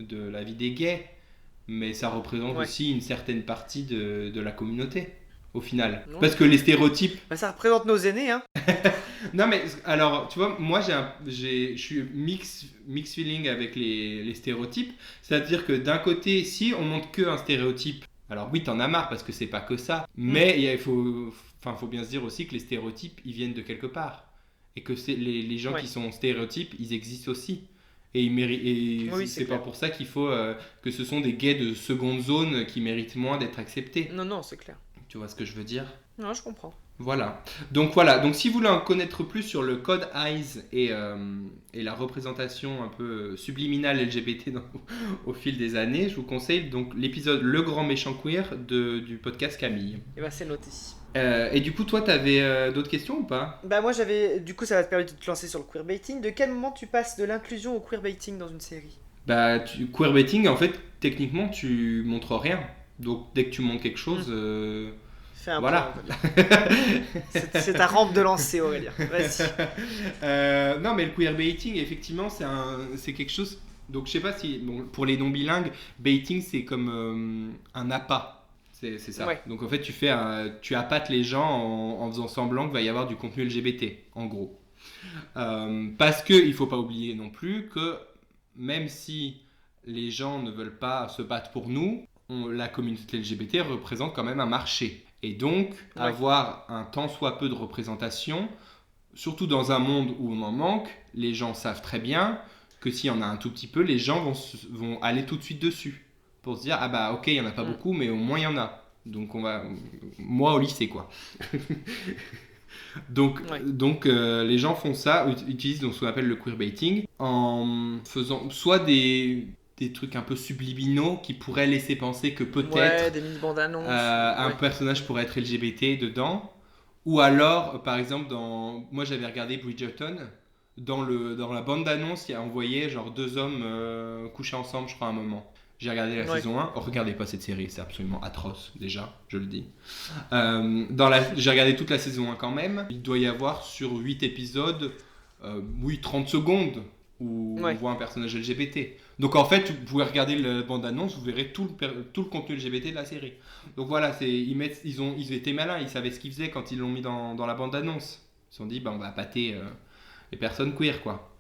de la vie des gays, mais ça représente aussi une certaine partie de la communauté, au final. Ouais. Parce que les stéréotypes... Bah, ça représente nos aînés, hein. Non mais, alors, tu vois, moi je suis mix feeling avec les stéréotypes. C'est-à-dire que d'un côté, si on montre qu'un stéréotype, alors oui, t'en as marre parce que c'est pas que ça, mais il faut bien se dire aussi que les stéréotypes, ils viennent de quelque part. Et que les gens qui sont stéréotypes, ils existent aussi. Et ils méritent. Et Oui, c'est pas pour ça qu'il faut que ce sont des gays de seconde zone qui méritent moins d'être acceptés. Non, c'est clair. Tu vois ce que je veux dire ? Non, je comprends. Voilà. Donc si vous voulez en connaître plus sur le code EYES et la représentation un peu subliminale LGBT au fil des années, je vous conseille donc l'épisode Le Grand Méchant Queer du podcast Camille. Et bah c'est noté. Et du coup, toi, t'avais d'autres questions ou pas ? Bah moi j'avais, du coup ça va te permettre de te lancer sur le queerbaiting. De quel moment tu passes de l'inclusion au queerbaiting dans une série ? Bah, queerbaiting, en fait, techniquement, tu montres rien. Donc, dès que tu montres quelque chose, Fais un voilà. point, c'est ta rampe de lancer, Aurélien. Vas-y. Non, mais le queerbaiting, effectivement, c'est quelque chose. Donc, je sais pas si. Bon, pour les non-bilingues, baiting, c'est comme un appât. C'est ça. Ouais. Donc, en fait, tu appâtes les gens en faisant semblant qu'il va y avoir du contenu LGBT, en gros. Parce qu'il ne faut pas oublier non plus que même si les gens ne veulent pas se battre pour nous, la communauté LGBT représente quand même un marché. Et donc, avoir un tant soit peu de représentation, surtout dans un monde où on en manque, les gens savent très bien que s'il y en a un tout petit peu, les gens vont aller tout de suite dessus. Pour se dire, ah bah ok, il n'y en a pas beaucoup, mais au moins il y en a. Donc moi au lycée quoi. Donc les gens font ça, utilisent donc ce qu'on appelle le queerbaiting en faisant soit des trucs un peu subliminaux qui pourraient laisser penser que peut-être des mini bandes annonces, un personnage pourrait être LGBT dedans, ou alors par exemple moi j'avais regardé Bridgerton, dans la bande d'annonce on voyait genre deux hommes couchés ensemble je crois à un moment. J'ai regardé la saison 1. Regardez pas cette série, c'est absolument atroce, déjà, je le dis. J'ai regardé toute la saison 1 quand même. Il doit y avoir sur 8 épisodes, 30 secondes où on voit un personnage LGBT. Donc en fait, vous pouvez regarder la bande-annonce, vous verrez tout le contenu LGBT de la série. Donc voilà, ils étaient malins, ils savaient ce qu'ils faisaient quand ils l'ont mis dans la bande-annonce. Ils se sont dit, on va appâter les personnes queer, quoi.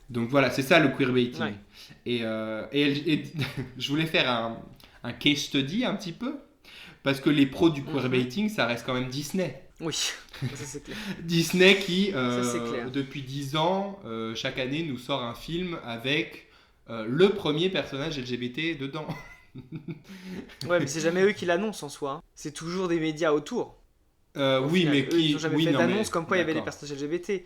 Donc voilà, c'est ça le queerbaiting. Ouais. Et je voulais faire un case study un petit peu, parce que les pros du queerbaiting, ça reste quand même Disney. Oui, ça c'est clair. Disney qui, depuis 10 ans, chaque année nous sort un film avec le premier personnage LGBT dedans. Ouais, mais c'est jamais eux qui l'annoncent en soi. Hein. C'est toujours des médias autour. Oui, final. mais eux, ils n'ont jamais fait d'annonce comme quoi il y avait des personnages LGBT.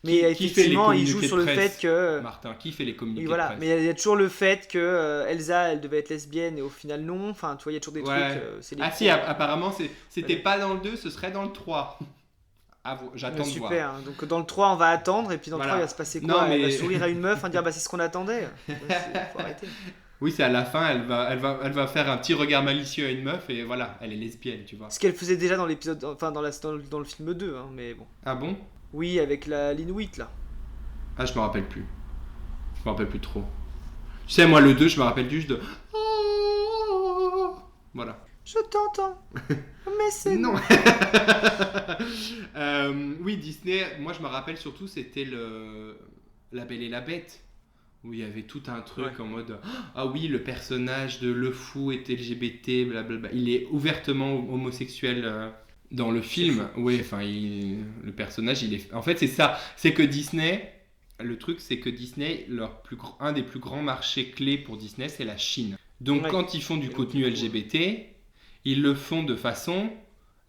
Mais effectivement, ils jouent sur le fait que... Martin, qui fait les communiqués de presse ? Mais il y a toujours le fait que Elsa, elle devait être lesbienne et au final non. Enfin, tu vois, il y a toujours des trucs... si, apparemment, c'était pas dans le 2, ce serait dans le 3. J'attends de voir. Super, hein. Donc dans le 3, on va attendre et puis dans le 3, il va se passer quoi ? Elle va sourire à une meuf, dire c'est ce qu'on attendait. Faut arrêter. Oui, c'est à la fin, elle va faire un petit regard malicieux à une meuf et voilà, elle est lesbienne, tu vois. Ce qu'elle faisait déjà dans l'épisode, enfin dans le film 2, hein, mais bon. Ah bon ? Oui, avec l'Inuit là. Ah, je me rappelle plus. Je me rappelle plus trop. Tu sais, moi le 2, je me rappelle juste de... Voilà. Je t'entends. Mais c'est... Non. Oui, Disney, moi je me rappelle surtout, c'était La Belle et la Bête. Où il y avait tout un truc en mode ah oui, le personnage de Le Fou est LGBT, blablabla. Il est ouvertement homosexuel dans le film. Oui, enfin, le personnage, il est. En fait, c'est ça. C'est que Disney, le truc, c'est que Disney, un des plus grands marchés clés pour Disney, c'est la Chine. Donc, quand ils font du contenu LGBT, ils le font de façon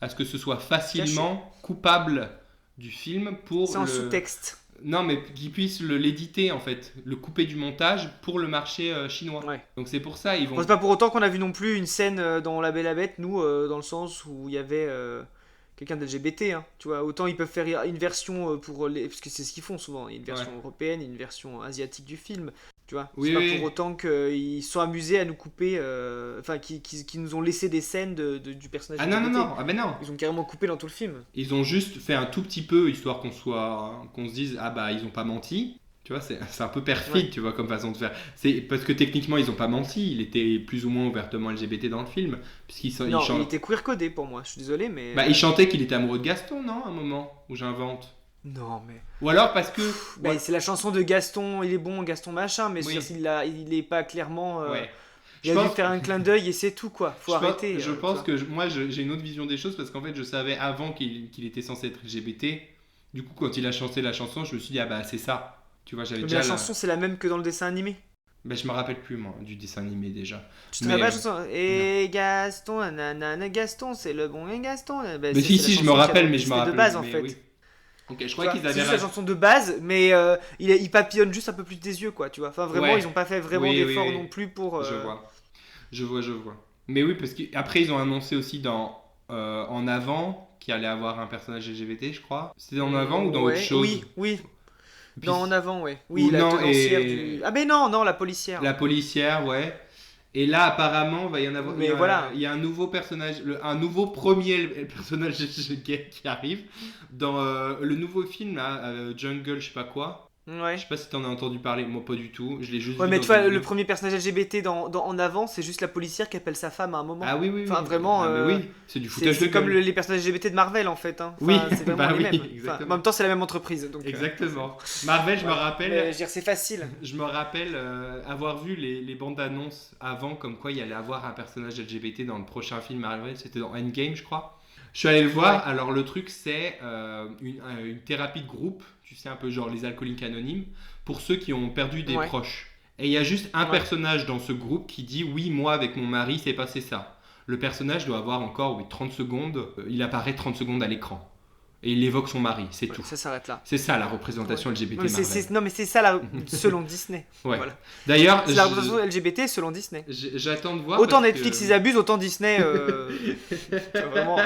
à ce que ce soit facilement coupable du film pour C'est en sous-texte. Non, mais qu'ils puissent l'éditer en fait, le couper du montage pour le marché chinois. Ouais. Donc c'est pour ça ils vont. Bon, c'est pas pour autant qu'on a vu non plus une scène dans La Belle et la Bête, nous, dans le sens où il y avait quelqu'un d'LGBT. Hein, tu vois, autant ils peuvent faire une version pour les. Parce que c'est ce qu'ils font souvent. Il y a une version européenne, une version asiatique du film. Tu vois, Oui, c'est pas oui. pour autant qu'ils sont amusés à nous couper. Enfin, qu'ils nous ont laissé des scènes du personnage Ah LGBT. non, ah ben non. Ils ont carrément coupé dans tout le film. Ils ont juste fait un tout petit peu histoire qu'on se dise ah bah ils ont pas menti. Tu vois, c'est un peu perfide, tu vois, comme façon de faire. C'est parce que techniquement ils ont pas menti. Il était plus ou moins ouvertement LGBT dans le film, Non, il était queer codé pour moi. Je suis désolé, mais. Bah, il chantait qu'il était amoureux de Gaston, non, à un moment où j'invente. Non, mais. Ou alors parce que. Bah, c'est la chanson de Gaston, il est bon, Gaston machin, mais Oui. il est pas clairement. Ouais. Il a dû faire un clin d'œil et c'est tout, quoi. Faut arrêter. Je pense que moi j'ai une autre vision des choses parce qu'en fait je savais avant qu'il était censé être LGBT. Du coup, quand il a chanté la chanson, je me suis dit ah bah c'est ça. Tu vois, j'avais Mais déjà. la chanson, c'est la même que dans le dessin animé. Bah, je me rappelle plus moi du dessin animé déjà. Tu te rappelles pas la chanson Et Gaston, nanana, Gaston, c'est le bon Gaston. Bah, mais si, je me rappelle, mais je me rappelle. De base en fait. Oui. Ok, je crois qu'ils avaient. C'est juste la chanson de base, mais il papillonne juste un peu plus des yeux, quoi, tu vois. Enfin, vraiment, ils ont pas fait vraiment d'efforts non plus pour. Je vois. Mais oui, parce qu'après, ils ont annoncé aussi En Avant qu'il allait avoir un personnage LGBT, je crois. C'était En Avant ou dans autre chose? Oui. Puis, dans En Avant, ouais. Oui, la tenancière du. Ah, mais non, la policière. La policière, ouais. Et là, apparemment, va y en avoir. Mais voilà. Il y a un nouveau personnage, un nouveau premier personnage gay qui arrive dans le nouveau film là, Jungle, je sais pas quoi. Ouais. Je sais pas si t'en as entendu parler, moi pas du tout. Je l'ai juste. Ouais, vu mais dans tu vois, une le premier personnage LGBT dans En Avant, c'est juste la policière qui appelle sa femme à un moment. Ah oui. Enfin, vraiment. Mais oui, c'est du foutage de gueule. C'est comme les personnages LGBT de Marvel en fait. Hein. Enfin, oui, c'est vraiment les mêmes. Exactement. En même temps, c'est la même entreprise. Donc, exactement. Marvel, je me rappelle. Mais, je veux dire, c'est facile. Je me rappelle avoir vu les bandes annonces avant, comme quoi il y allait avoir un personnage LGBT dans le prochain film Marvel. C'était dans Endgame, je crois. Je suis allé le voir. Ouais. Alors, le truc, c'est une thérapie de groupe. Tu sais, un peu genre les alcooliques anonymes, pour ceux qui ont perdu des proches. Et il y a juste un personnage dans ce groupe qui dit « Oui, moi, avec mon mari, c'est passé ça ». Le personnage doit avoir encore 30 secondes. Il apparaît 30 secondes à l'écran. Et il évoque son mari, c'est tout. Ça s'arrête là. C'est ça la représentation LGBT Marvel. Non, mais c'est ça selon Disney. Ouais. Voilà. D'ailleurs, c'est la représentation LGBT selon Disney. J'attends de voir. Autant Netflix ils abusent, autant Disney. Vraiment.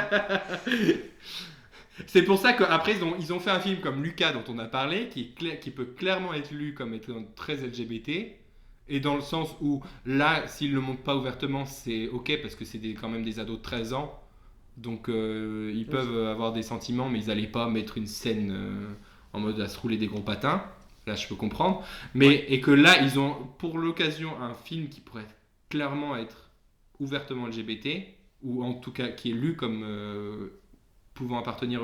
C'est pour ça qu'après, ils ont fait un film comme Lucas, dont on a parlé, qui peut clairement être lu comme étant très LGBT. Et dans le sens où, là, s'ils ne le montrent pas ouvertement, c'est ok, parce que c'est quand même des ados de 13 ans. Donc, ils peuvent avoir des sentiments, mais ils n'allaient pas mettre une scène en mode à se rouler des gros patins. Là, je peux comprendre. Et que là, ils ont, pour l'occasion, un film qui pourrait clairement être ouvertement LGBT, ou en tout cas qui est lu comme... pouvant appartenir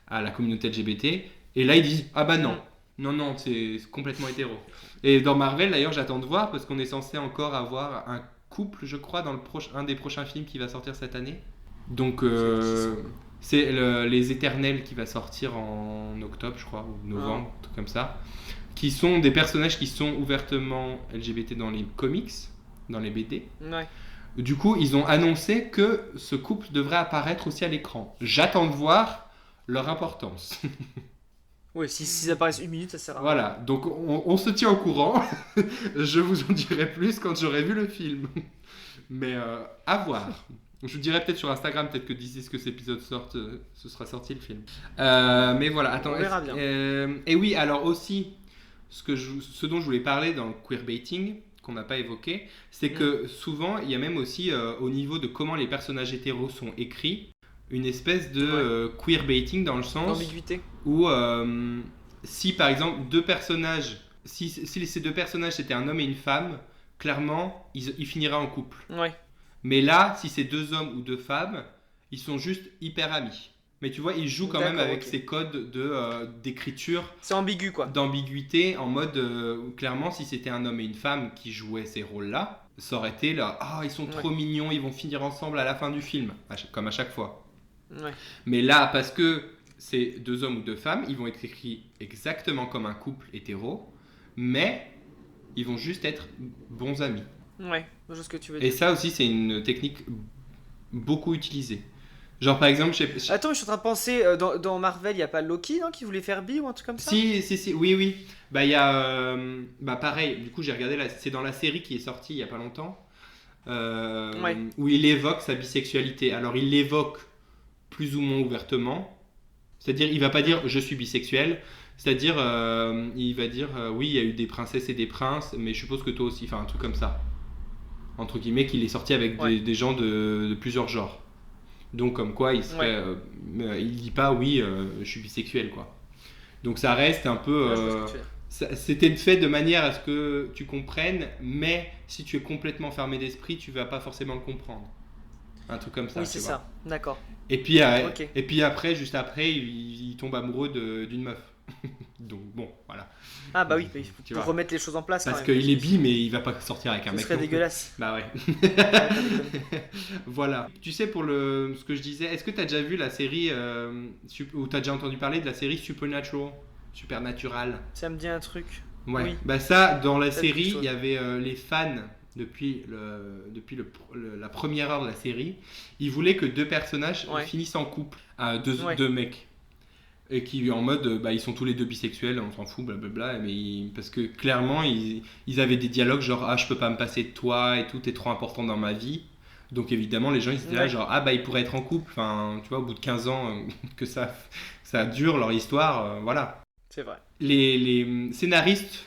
à la communauté LGBT, et là ils disent ah bah non c'est complètement hétéro. Et dans Marvel d'ailleurs j'attends de voir parce qu'on est censé encore avoir un couple je crois dans un des prochains films qui va sortir cette année, donc c'est les Éternels qui va sortir en octobre je crois ou novembre, un truc comme ça, qui sont des personnages qui sont ouvertement LGBT dans les comics, dans les BD. Du coup, ils ont annoncé que ce couple devrait apparaître aussi à l'écran. J'attends de voir leur importance. Oui, s'ils apparaissent une minute, ça sert à rien. Voilà, donc on se tient au courant. Je vous en dirai plus quand j'aurai vu le film. Mais à voir. Je vous dirai peut-être sur Instagram, peut-être que d'ici ce que cet épisode sorte, ce sera sorti le film. Mais voilà, attends. On verra bien. Et oui, alors aussi, ce dont je voulais parler dans le queerbaiting, qu'on n'a pas évoqué, c'est que souvent, il y a même aussi, au niveau de comment les personnages hétéros sont écrits, une espèce de queerbaiting dans le sens ambiguïté. Où si par exemple deux personnages, si ces deux personnages c'était un homme et une femme, clairement, ils finiraient en couple. Mais là, si c'est deux hommes ou deux femmes, ils sont juste hyper amis. Mais tu vois, ils jouent quand même avec ces codes d'écriture. C'est ambigu quoi. D'ambiguïté en mode, clairement, si c'était un homme et une femme qui jouaient ces rôles-là, ça aurait été là, ils sont trop mignons, ils vont finir ensemble à la fin du film, comme à chaque fois. Mais là, parce que c'est deux hommes ou deux femmes, ils vont être écrits exactement comme un couple hétéro, mais ils vont juste être bons amis. Je vois ce que tu veux dire. Et ça aussi, c'est une technique beaucoup utilisé. Genre par exemple, Attends, je suis en train de penser, dans Marvel, il n'y a pas Loki, non, qui voulait faire bi ou un truc comme ça? si, oui. Bah il y a, bah pareil. Du coup, j'ai regardé c'est dans la série qui est sortie il y a pas longtemps, Ouais, où il évoque sa bisexualité. Alors il l'évoque plus ou moins ouvertement. C'est-à-dire, il va pas dire je suis bisexuel. C'est-à-dire, il va dire oui, il y a eu des princesses et des princes, mais je suppose que toi aussi. Enfin, un truc comme ça. Entre guillemets, qu'il est sorti avec ouais, des gens de plusieurs genres. Donc, comme quoi, il serait. ouais. Il dit pas oui, je suis bisexuel, quoi. Donc, ça reste un peu. Ouais, je vois ce que tu veux dire. C'était fait de manière à ce que tu comprennes, mais si tu es complètement fermé d'esprit, tu vas pas forcément le comprendre. Un truc comme ça, Oui, tu c'est vois. ça. D'accord. Et puis, Ok. après, juste après, il tombe amoureux d'une meuf. Donc bon, voilà. Ah bah oui, Tu pour vois. remettre les choses en place quand Parce même, parce qu'il est que bi, mais sinon, il va pas sortir avec un ce mec serait non plus. dégueulasse. Bah ouais. Ouais, pas déconner. Voilà. Tu sais, pour ce que je disais, est-ce que tu as déjà vu la série, ou tu as déjà entendu parler de la série Supernatural? Supernatural. Ça me dit un truc. Ouais. Oui, Bah ça, dans la ça me dit quelque série, il y chose. avait les fans, la première heure de la série, ils voulaient que deux personnages Ouais, finissent en couple. ouais. Deux mecs. Et qui en mode bah ils sont tous les deux bisexuels, on s'en fout, blablabla, mais parce que clairement ils avaient des dialogues genre ah je peux pas me passer de toi et tout, t'es trop important dans ma vie. Donc évidemment les gens ils étaient là Ouais, genre ah bah ils pourraient être en couple, enfin tu vois au bout de 15 ans que ça dure leur histoire, voilà. c'est vrai. Les scénaristes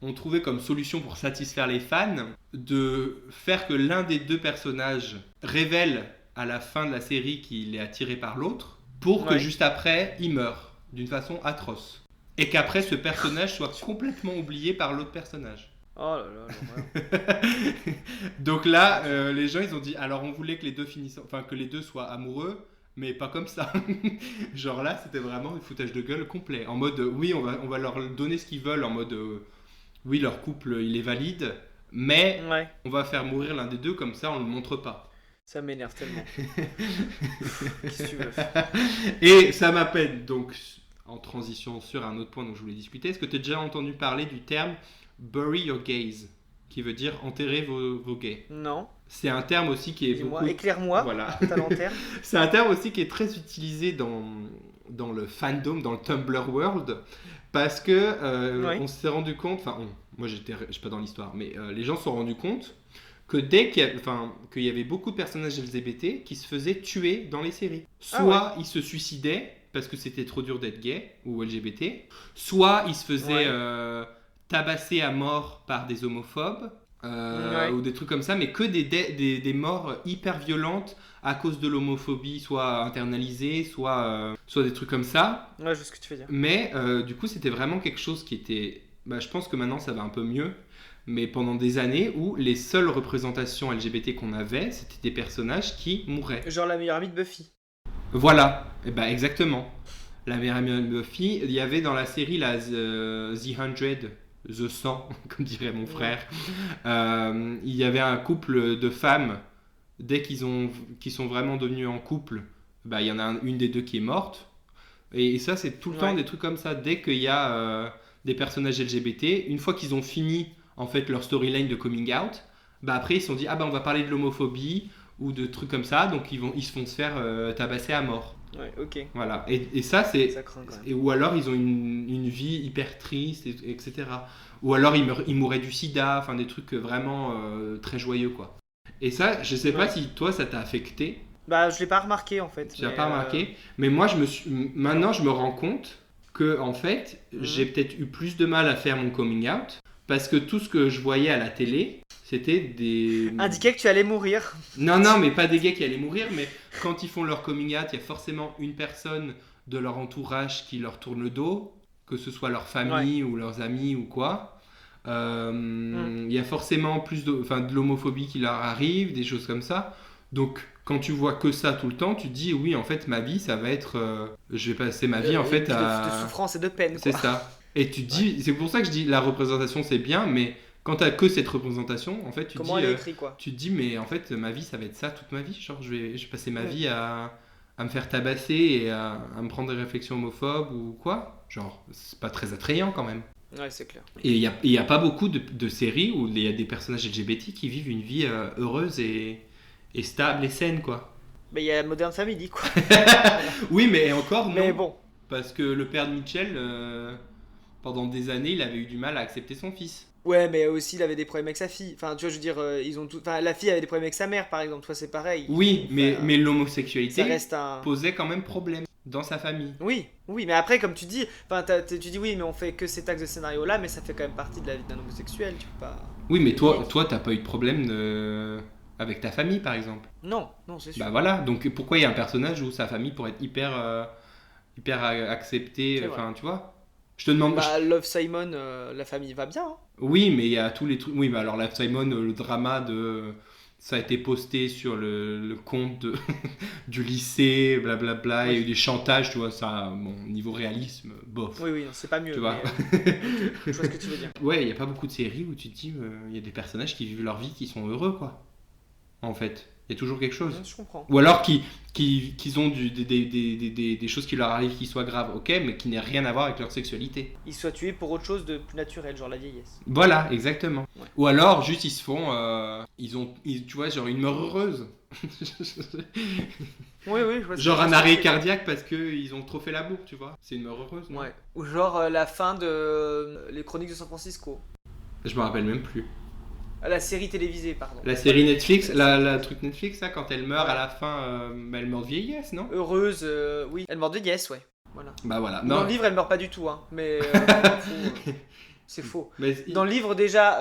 ont trouvé comme solution pour satisfaire les fans de faire que l'un des deux personnages révèle à la fin de la série qu'il est attiré par l'autre pour que Ouais. juste après il meure d'une façon atroce et qu'après ce personnage soit complètement oublié par l'autre personnage. Oh là là, l'horreur. Donc Mon là, Dieu. les gens ils ont dit alors on voulait que les deux finissent, enfin que les deux soient amoureux, mais pas comme ça. Genre là, c'était vraiment un foutage de gueule complet. En mode oui, on va leur donner ce qu'ils veulent, en mode oui, leur couple il est valide, mais Ouais, on va faire mourir l'un des deux comme ça, on le montre pas. ça m'énerve tellement. Qu'est-ce que tu veux? Et ça m'appelle donc en transition sur un autre point dont je voulais discuter. Est-ce que tu as déjà entendu parler du terme bury your gays, qui veut dire enterrer vos gays? Non. C'est un terme aussi qui est beaucoup. Dis-moi, éclaire-moi Voilà. ta lanterne. C'est un terme aussi qui est très utilisé dans le fandom, dans le Tumblr world, parce que Oui. on s'est rendu compte, enfin, moi je suis pas dans l'histoire, mais les gens se sont rendus compte que dès qu'il y avait beaucoup de personnages LGBT qui se faisaient tuer dans les séries. Ah ouais. Soit ils se suicidaient parce que c'était trop dur d'être gay ou LGBT, soit ils se faisaient Ouais. tabasser à mort par des homophobes. Ouais. Ou des trucs comme ça, mais que des morts hyper violentes à cause de l'homophobie, soit internalisée, soit des trucs comme ça. Ouais, je vois ce que tu veux dire. Mais du coup, c'était vraiment quelque chose qui était. Bah, je pense que maintenant ça va un peu mieux, mais pendant des années où les seules représentations LGBT qu'on avait, c'était des personnages qui mouraient. Genre la meilleure amie de Buffy. Voilà, et bah exactement. La mère amie de Buffy, il y avait dans la série The 100, The 100, comme dirait mon Ouais. frère. Il y avait un couple de femmes, dès qu'ils sont vraiment devenus en couple, bah, il y en a une des deux qui est morte. Et ça, c'est tout le temps Ouais. des trucs comme ça. Dès qu'il y a des personnages LGBT, une fois qu'ils ont fini en fait leur storyline de coming out, bah après ils se sont dit ah bah on va parler de l'homophobie ou de trucs comme ça, donc ils se font se faire tabasser à mort. Ouais, ok. Voilà. Et ça c'est Ça craint quand même. ou alors ils ont une vie hyper triste, etc. Ou alors ils mouraient du sida, enfin des trucs vraiment très joyeux quoi. Et ça, je sais pas Ouais. si toi ça t'a affecté, Bah, je l'ai pas remarqué en fait, tu l'as mais pas remarqué, mais moi non. maintenant je me rends compte que en fait j'ai Mhm. peut-être eu plus de mal à faire mon coming out parce que tout ce que je voyais à la télé c'était des Indiquait que tu allais mourir. non mais pas des gars qui allaient mourir, mais quand ils font leur coming out il y a forcément une personne de leur entourage qui leur tourne le dos, que ce soit leur Ouais. famille ou leurs amis ou quoi. Hmm. Il y a forcément de l'homophobie qui leur arrive, des choses comme ça. Donc, quand tu vois que ça tout le temps, tu te dis oui, en fait, ma vie, ça va être. Je vais passer ma vie en Une fait vie de à. souffrance et de peine, C'est quoi. ça. Et tu te Ouais. dis, c'est pour ça que je dis la représentation c'est bien, mais quand t'as que cette représentation, en fait, Comment elle est écrite, quoi. tu te dis, mais en fait, ma vie, ça va être ça toute ma vie. Genre, je vais passer ma Hmm. vie à me faire tabasser et à me prendre des réflexions homophobes ou quoi. Genre, c'est pas très attrayant quand même. Ouais, c'est clair. Et il y a pas beaucoup de séries où il y a des personnages LGBT qui vivent une vie heureuse et stable et saine, quoi. Mais il y a Modern Family, quoi. Oui, mais encore non. Mais bon. Parce que le père de Mitchell, pendant des années, il avait eu du mal à accepter son fils. Ouais, mais aussi il avait des problèmes avec sa fille. Enfin, tu vois, je veux dire, ils ont tout. Enfin, la fille avait des problèmes avec sa mère, par exemple. Toi, c'est pareil. Oui, mais Enfin, ça l'homosexualité reste un. posait quand même problème dans sa famille. Oui, oui, mais après, comme tu dis, enfin, tu dis oui, mais on fait que cet axe de scénario-là, mais ça fait quand même partie de la vie d'un homosexuel, tu peux pas. Oui, mais toi, t'as pas eu de problème avec ta famille, par exemple. Non, non, c'est sûr. Bah voilà, donc pourquoi il y a un personnage où sa famille pourrait être hyper acceptée, C'est vrai. enfin, tu vois. Je te demande. Bah, Love Simon, la famille va bien, hein. Oui, mais il y a tous les trucs. Oui, mais alors là, Simon, le drama de. Ça a été posté sur le compte du lycée, blablabla, il y a eu Oui, des chantages, tu vois, ça, bon, niveau réalisme, bof, oui, oui, non, c'est pas mieux, tu vois. mais ok, je vois ce que tu veux dire. Ouais, il n'y a pas beaucoup de séries où tu te dis, il y a des personnages qui vivent leur vie, qui sont heureux, quoi, en fait. Il y a toujours quelque chose. Je comprends. Ou alors qu'ils ont des choses qui leur arrivent qui soient graves, ok, mais qui n'aient rien à voir avec leur sexualité. Ils soient tués pour autre chose de plus naturel, genre la vieillesse. Voilà, exactement. Ouais. Ou alors, juste, ils se font. Tu vois, genre une mort heureuse. Oui, oui, je vois Genre un ce que arrêt tu veux dire. cardiaque parce qu'ils ont trop fait l'amour, tu vois. C'est une mort heureuse, non? Ouais. Ou genre la fin de Les Chroniques de San Francisco. Je me rappelle même plus. La série télévisée, pardon. La série Netflix, La la série. truc Netflix, là, quand elle meurt Ouais. à la fin, elle meurt de vieillesse, non? Heureuse, oui. Elle meurt de yes, ouais. Voilà. Bah voilà. Ou dans Non. le livre, elle meurt pas du tout, hein. Mais c'est faux. Mais, Dans le livre, déjà,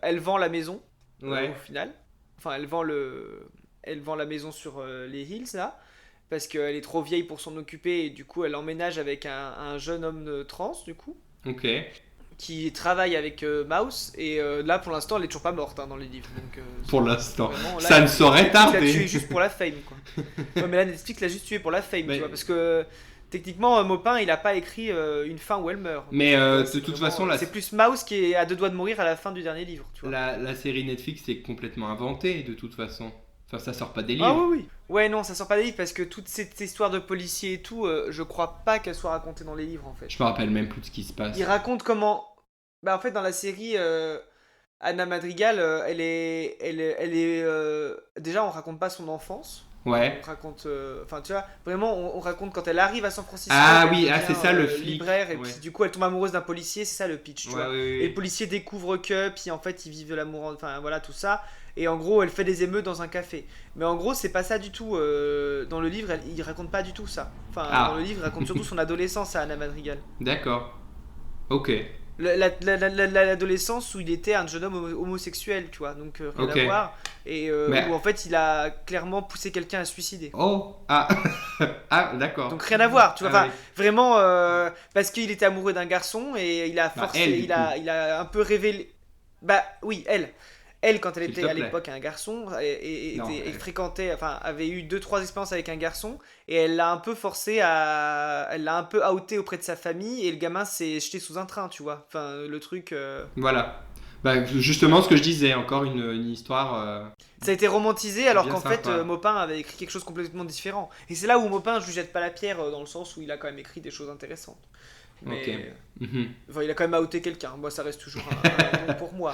elle vend la maison, ouais. au final. Enfin, elle vend la maison sur les Hills, là. Parce qu'elle est trop vieille pour s'en occuper. Et du coup, elle emménage avec un jeune homme trans, du coup. Ok. Qui travaille avec Mouse. Et là, pour l'instant, elle est toujours pas morte, hein, dans les livres. Donc, Pour l'instant. vraiment, là, Ça ne saurait Netflix l'a tarder. tué juste pour la fame, quoi. Ouais, mais là, Netflix l'a juste tué pour la fame, Mais- tu vois. Parce que techniquement, Maupin, il a pas écrit une fin où elle meurt. Mais Donc, de c'est toute vraiment- façon, c'est plus Mouse qui est à deux doigts de mourir à la fin du dernier livre, tu vois. la série Netflix est complètement inventée, de toute façon. Enfin, ça sort pas des Ah livres. oui, oui. Ouais, non, ça sort pas des livres parce que toute cette histoire de policiers et tout, je crois pas qu'elle soit racontée dans les livres en fait. Je me rappelle même plus de ce qui se passe. Il raconte comment. Bah, en fait, dans la série, Anna Madrigal, déjà, on raconte pas son enfance. Ouais. On raconte. Enfin, tu vois, vraiment, on raconte quand elle arrive à San Francisco. Ah qu'elle oui, devient, c'est ça le flic. libraire, et Ouais. puis du coup, elle tombe amoureuse d'un policier, c'est ça le pitch, tu Ouais, vois. ouais, Et ouais. le policier découvre que, puis en fait, ils vivent de l'amour, enfin voilà, tout ça. Et en gros, elle fait des émeutes dans un café. Mais en gros, c'est pas ça du tout. Dans le livre, il raconte pas du tout ça. Enfin, Ah. dans le livre, il raconte surtout son adolescence à Anna Madrigal. D'accord. Ok. L'adolescence où il était un jeune homme homosexuel, tu vois, donc rien Ok. à voir. Et Mais- où en fait, il a clairement poussé quelqu'un à se suicider. Oh. Ah. Ah, d'accord. Donc rien à voir, tu vois. Ah Enfin, vraiment, parce qu'il était amoureux d'un garçon et il a Bah, forcé, elle, du il a un peu révélé. Bah oui, elle. Elle, quand elle S'il était te à plaît. l'époque un garçon, Non, et elle. fréquentait, enfin, avait eu 2-3 expériences avec un garçon, et elle l'a un peu forcé à. Elle l'a un peu outé auprès de sa famille, et le gamin s'est jeté sous un train, tu vois. Enfin, le truc. Voilà. Bah, justement, ce que je disais, encore une histoire. Ça a été romantisé alors Bien qu'en fait sympa. Maupin avait écrit quelque chose complètement différent. Et c'est là où Maupin, je lui jette pas la pierre dans le sens où il a quand même écrit des choses intéressantes. Mais Ok. Mhm. enfin, il a quand même outé quelqu'un. Moi, ça reste toujours un nom pour moi.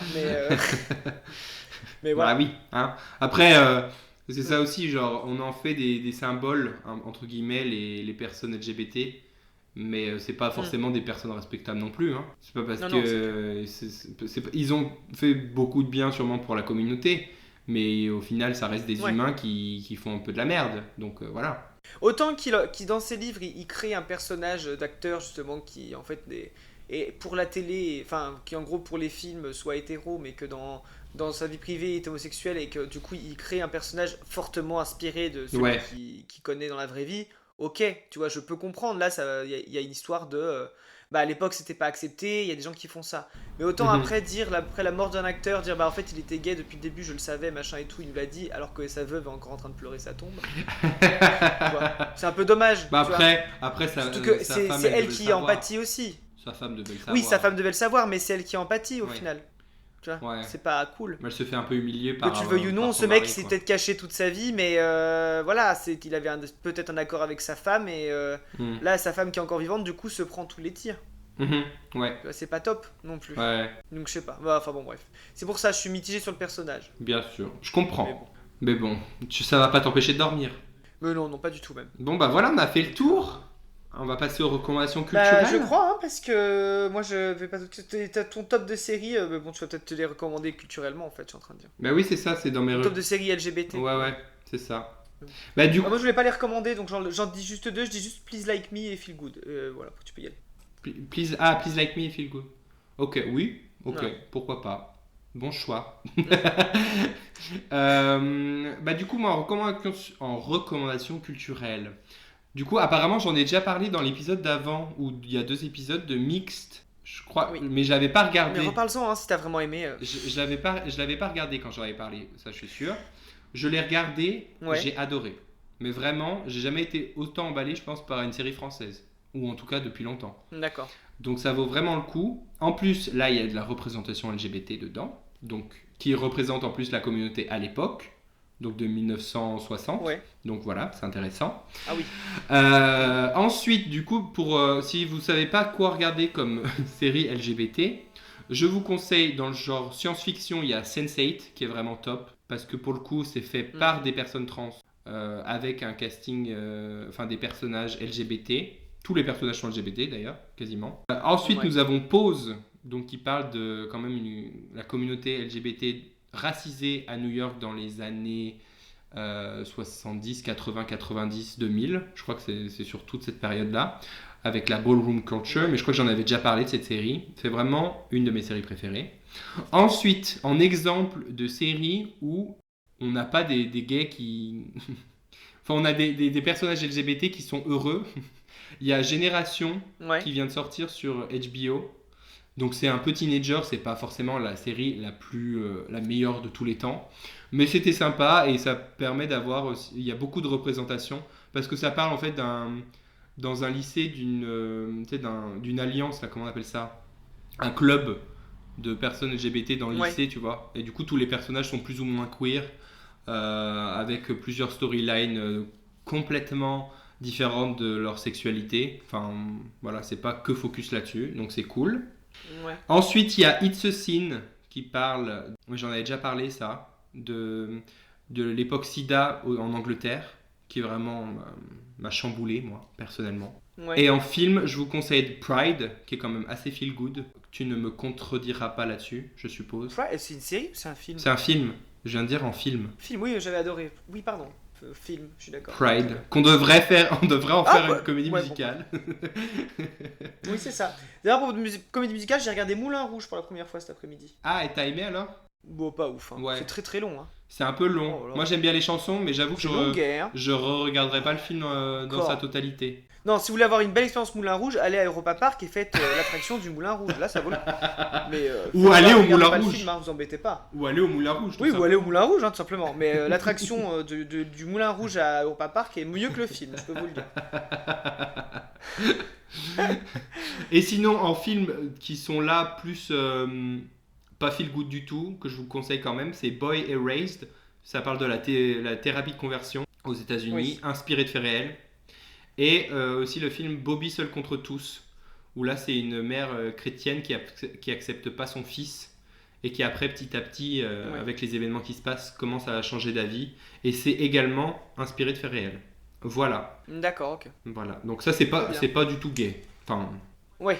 Mais Bah voilà. oui. Hein. Après, c'est ça aussi, genre, on en fait des symboles, hein, entre guillemets, les personnes LGBT. Mais c'est pas forcément des personnes respectables non plus. Hein. C'est pas parce Non, que non, ils ont fait beaucoup de bien sûrement pour la communauté, mais au final ça reste des Ouais. humains qui font un peu de la merde. Donc voilà. Autant qu'il dans ses livres, il crée un personnage d'acteur justement qui en fait et pour la télé, enfin qui en gros pour les films soit hétéro, mais que dans sa vie privée est homosexuel et que du coup il crée un personnage fortement inspiré de celui Ouais. qui connaît dans la vraie vie. Ok, tu vois, je peux comprendre. Là, il y a une histoire de. Bah, à l'époque, c'était pas accepté, il y a des gens qui font ça. Mais autant Mhm. après, après la mort d'un acteur, dire bah en fait il était gay depuis le début, je le savais, machin et tout, il nous l'a dit, alors que sa veuve est encore en train de pleurer sa tombe. Tu vois. C'est un peu dommage. Bah tu vois. après ça, Surtout que sa c'est femme, c'est elle devait le qui savoir. empathie aussi. Sa femme devait le savoir. Oui, sa femme devait le savoir, mais c'est elle qui empathie au Ouais. final. Tu vois, Ouais. c'est pas cool. Mais elle se fait un peu humilier Que par. tu le veuilles ou non, par ce son mec mari, s'est quoi. peut-être caché toute sa vie, mais voilà, il avait peut-être un accord avec sa femme, et Mhm. là, sa femme qui est encore vivante, du coup, se prend tous les tirs. Mhm. Ouais. Tu vois, c'est pas top non plus. Ouais. Donc je sais pas. Bah, enfin bon, bref. C'est pour ça, je suis mitigé sur le personnage. Bien sûr. Je Mais comprends. bon. Mais bon, ça va pas t'empêcher de dormir. Mais non, pas du tout même. Bon bah voilà, on a fait le tour. On va passer aux recommandations culturelles. Bah, je crois, hein, parce que moi je vais pas. T'as ton top de séries, mais bon, tu vas peut-être te les recommander culturellement en fait, je suis en train de dire. Bah oui, c'est ça, c'est dans mes... Ton top de séries LGBT. Ouais, c'est ça. Bah du coup... Moi je voulais pas les recommander, donc j'en dis juste deux, je dis juste Please Like Me et Feel Good. Voilà, tu peux y aller. Please Like Me et Feel Good. Ok, pourquoi pas. Bon choix. Bah du coup, moi en recommandation culturelle. Du coup, apparemment, j'en ai déjà parlé dans l'épisode d'avant, où il y a 2 épisodes de Mixed, je crois, Oui. mais je l'avais pas regardé. Mais reparle-en hein, si t'as vraiment aimé. Je l'avais pas regardé quand j'en avais parlé, ça je suis sûr. Je l'ai regardé, j'ai adoré. Mais vraiment, j'ai jamais été autant emballé, je pense, par une série française. Ou en tout cas depuis longtemps. D'accord. Donc ça vaut vraiment le coup. En plus, là, il y a de la représentation LGBT dedans, donc qui représente en plus la communauté à l'époque, donc de 1960. Ouais. Donc voilà, c'est intéressant. Ah oui. Ensuite, du coup, si vous savez pas quoi regarder comme série LGBT, je vous conseille dans le genre science-fiction, il y a Sense8 qui est vraiment top, parce que pour le coup, c'est fait par des personnes trans, avec un casting, des personnages LGBT. Tous les personnages sont LGBT d'ailleurs, quasiment. Ensuite, nous avons Pause, donc qui parle de quand même la communauté LGBT racisée à New York dans les années 70, 80, 90, 2000. Je crois que c'est sur toute cette période-là, avec la ballroom culture, mais je crois que j'en avais déjà parlé de cette série. C'est vraiment une de mes séries préférées. Ensuite, en exemple de série où on n'a pas des gays qui... enfin, on a des personnages LGBT qui sont heureux. Il y a Génération qui vient de sortir sur HBO. Donc c'est un peu teenager, c'est pas forcément la série la meilleure de tous les temps. Mais c'était sympa et ça permet d'avoir aussi... Il y a beaucoup de représentation parce que ça parle en fait dans un lycée d'une alliance, là, comment on appelle ça ? Un club de personnes LGBT dans le lycée, tu vois. Et du coup, tous les personnages sont plus ou moins queer, avec plusieurs storylines complètement différentes de leur sexualité. Enfin, voilà, c'est pas que focus là-dessus, donc c'est cool. Ouais. Ensuite, il y a It's a Sin qui parle, j'en avais déjà parlé ça, de l'époque SIDA en Angleterre, qui vraiment m'a chamboulé, moi, personnellement. Ouais. Et en film, je vous conseille Pride, qui est quand même assez feel good. Tu ne me contrediras pas là-dessus, je suppose. Pride, c'est une série ou c'est un film ? C'est un film, je viens de dire en film. Film, oui, j'avais adoré. Oui, pardon. Film, je suis d'accord. Pride, on devrait en faire une comédie musicale. Bon. Oui, c'est ça. D'ailleurs, pour une comédie musicale, j'ai regardé Moulin Rouge pour la première fois cet après-midi. Ah, et t'as aimé alors ? Bon, pas ouf. Hein. Ouais. C'est très très long. Hein. C'est un peu long. Oh, moi, j'aime bien les chansons, mais j'avoue que je re-regarderai pas le film dans sa totalité. Non, si vous voulez avoir une belle expérience Moulin Rouge, allez à Europa Park et faites l'attraction du Moulin Rouge. Là, ça vaut le coup. Mais, ou allez au Moulin Rouge. Film, hein, vous embêtez pas. Ou allez au Moulin Rouge. Oui, ou allez au Moulin Rouge, hein, tout simplement. Mais l'attraction du Moulin Rouge à Europa Park est mieux que le film, je peux vous le dire. Et sinon, en film qui sont là, plus pas feel good du tout, que je vous conseille quand même, c'est Boy Erased. Ça parle de la thérapie de conversion aux États-Unis, inspiré de faits réels. Et aussi le film Bobby seul contre tous, où là c'est une mère chrétienne qui accepte pas son fils et qui après petit à petit, avec les événements qui se passent, commence à changer d'avis. Et c'est également inspiré de faits réels. Voilà. D'accord, ok. Voilà. Donc ça c'est pas du tout gay. Enfin. Ouais.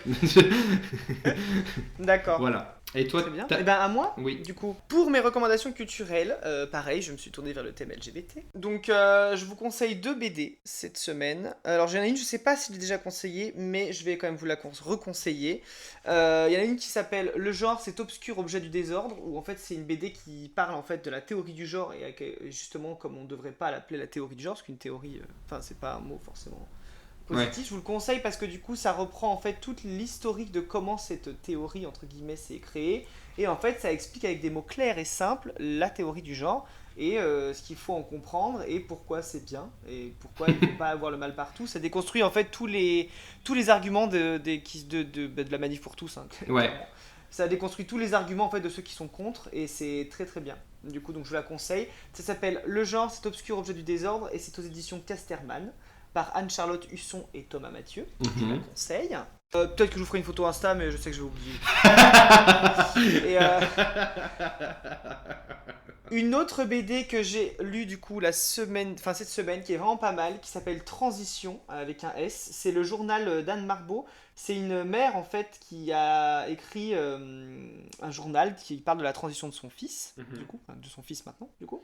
D'accord. Voilà. Et toi, et ben à moi, oui. Du coup, pour mes recommandations culturelles, pareil, je me suis tourné vers le thème LGBT. Donc, je vous conseille 2 BD cette semaine. Alors, j'en ai une, je sais pas si je l'ai déjà conseillée, mais je vais quand même vous la reconseiller. Il y en a une qui s'appelle Le genre, c'est obscur objet du désordre, où en fait c'est une BD qui parle en fait de la théorie du genre et justement comme on devrait pas l'appeler la théorie du genre, parce qu'une théorie, c'est pas un mot forcément positif. Ouais. Je vous le conseille parce que du coup ça reprend en fait toute l'historique de comment cette théorie entre guillemets s'est créée et en fait ça explique avec des mots clairs et simples la théorie du genre et ce qu'il faut en comprendre et pourquoi c'est bien et pourquoi il ne faut pas avoir le mal partout. Ça déconstruit en fait tous les arguments de la manif pour tous. Hein, ouais. Ça déconstruit tous les arguments en fait de ceux qui sont contre et c'est très très bien. Du coup donc je vous la conseille. Ça s'appelle Le genre, cet obscur objet du désordre et c'est aux éditions Casterman. Par Anne-Charlotte Husson et Thomas Mathieu. Je vous conseille. Peut-être que je vous ferai une photo Insta, mais je sais que je vais oublier. Une autre BD que j'ai lue du coup cette semaine, qui est vraiment pas mal, qui s'appelle Transition avec un S. C'est le journal d'Anne Marbeau. C'est une mère en fait qui a écrit un journal qui parle de la transition de son fils, du coup, enfin, de son fils maintenant, du coup.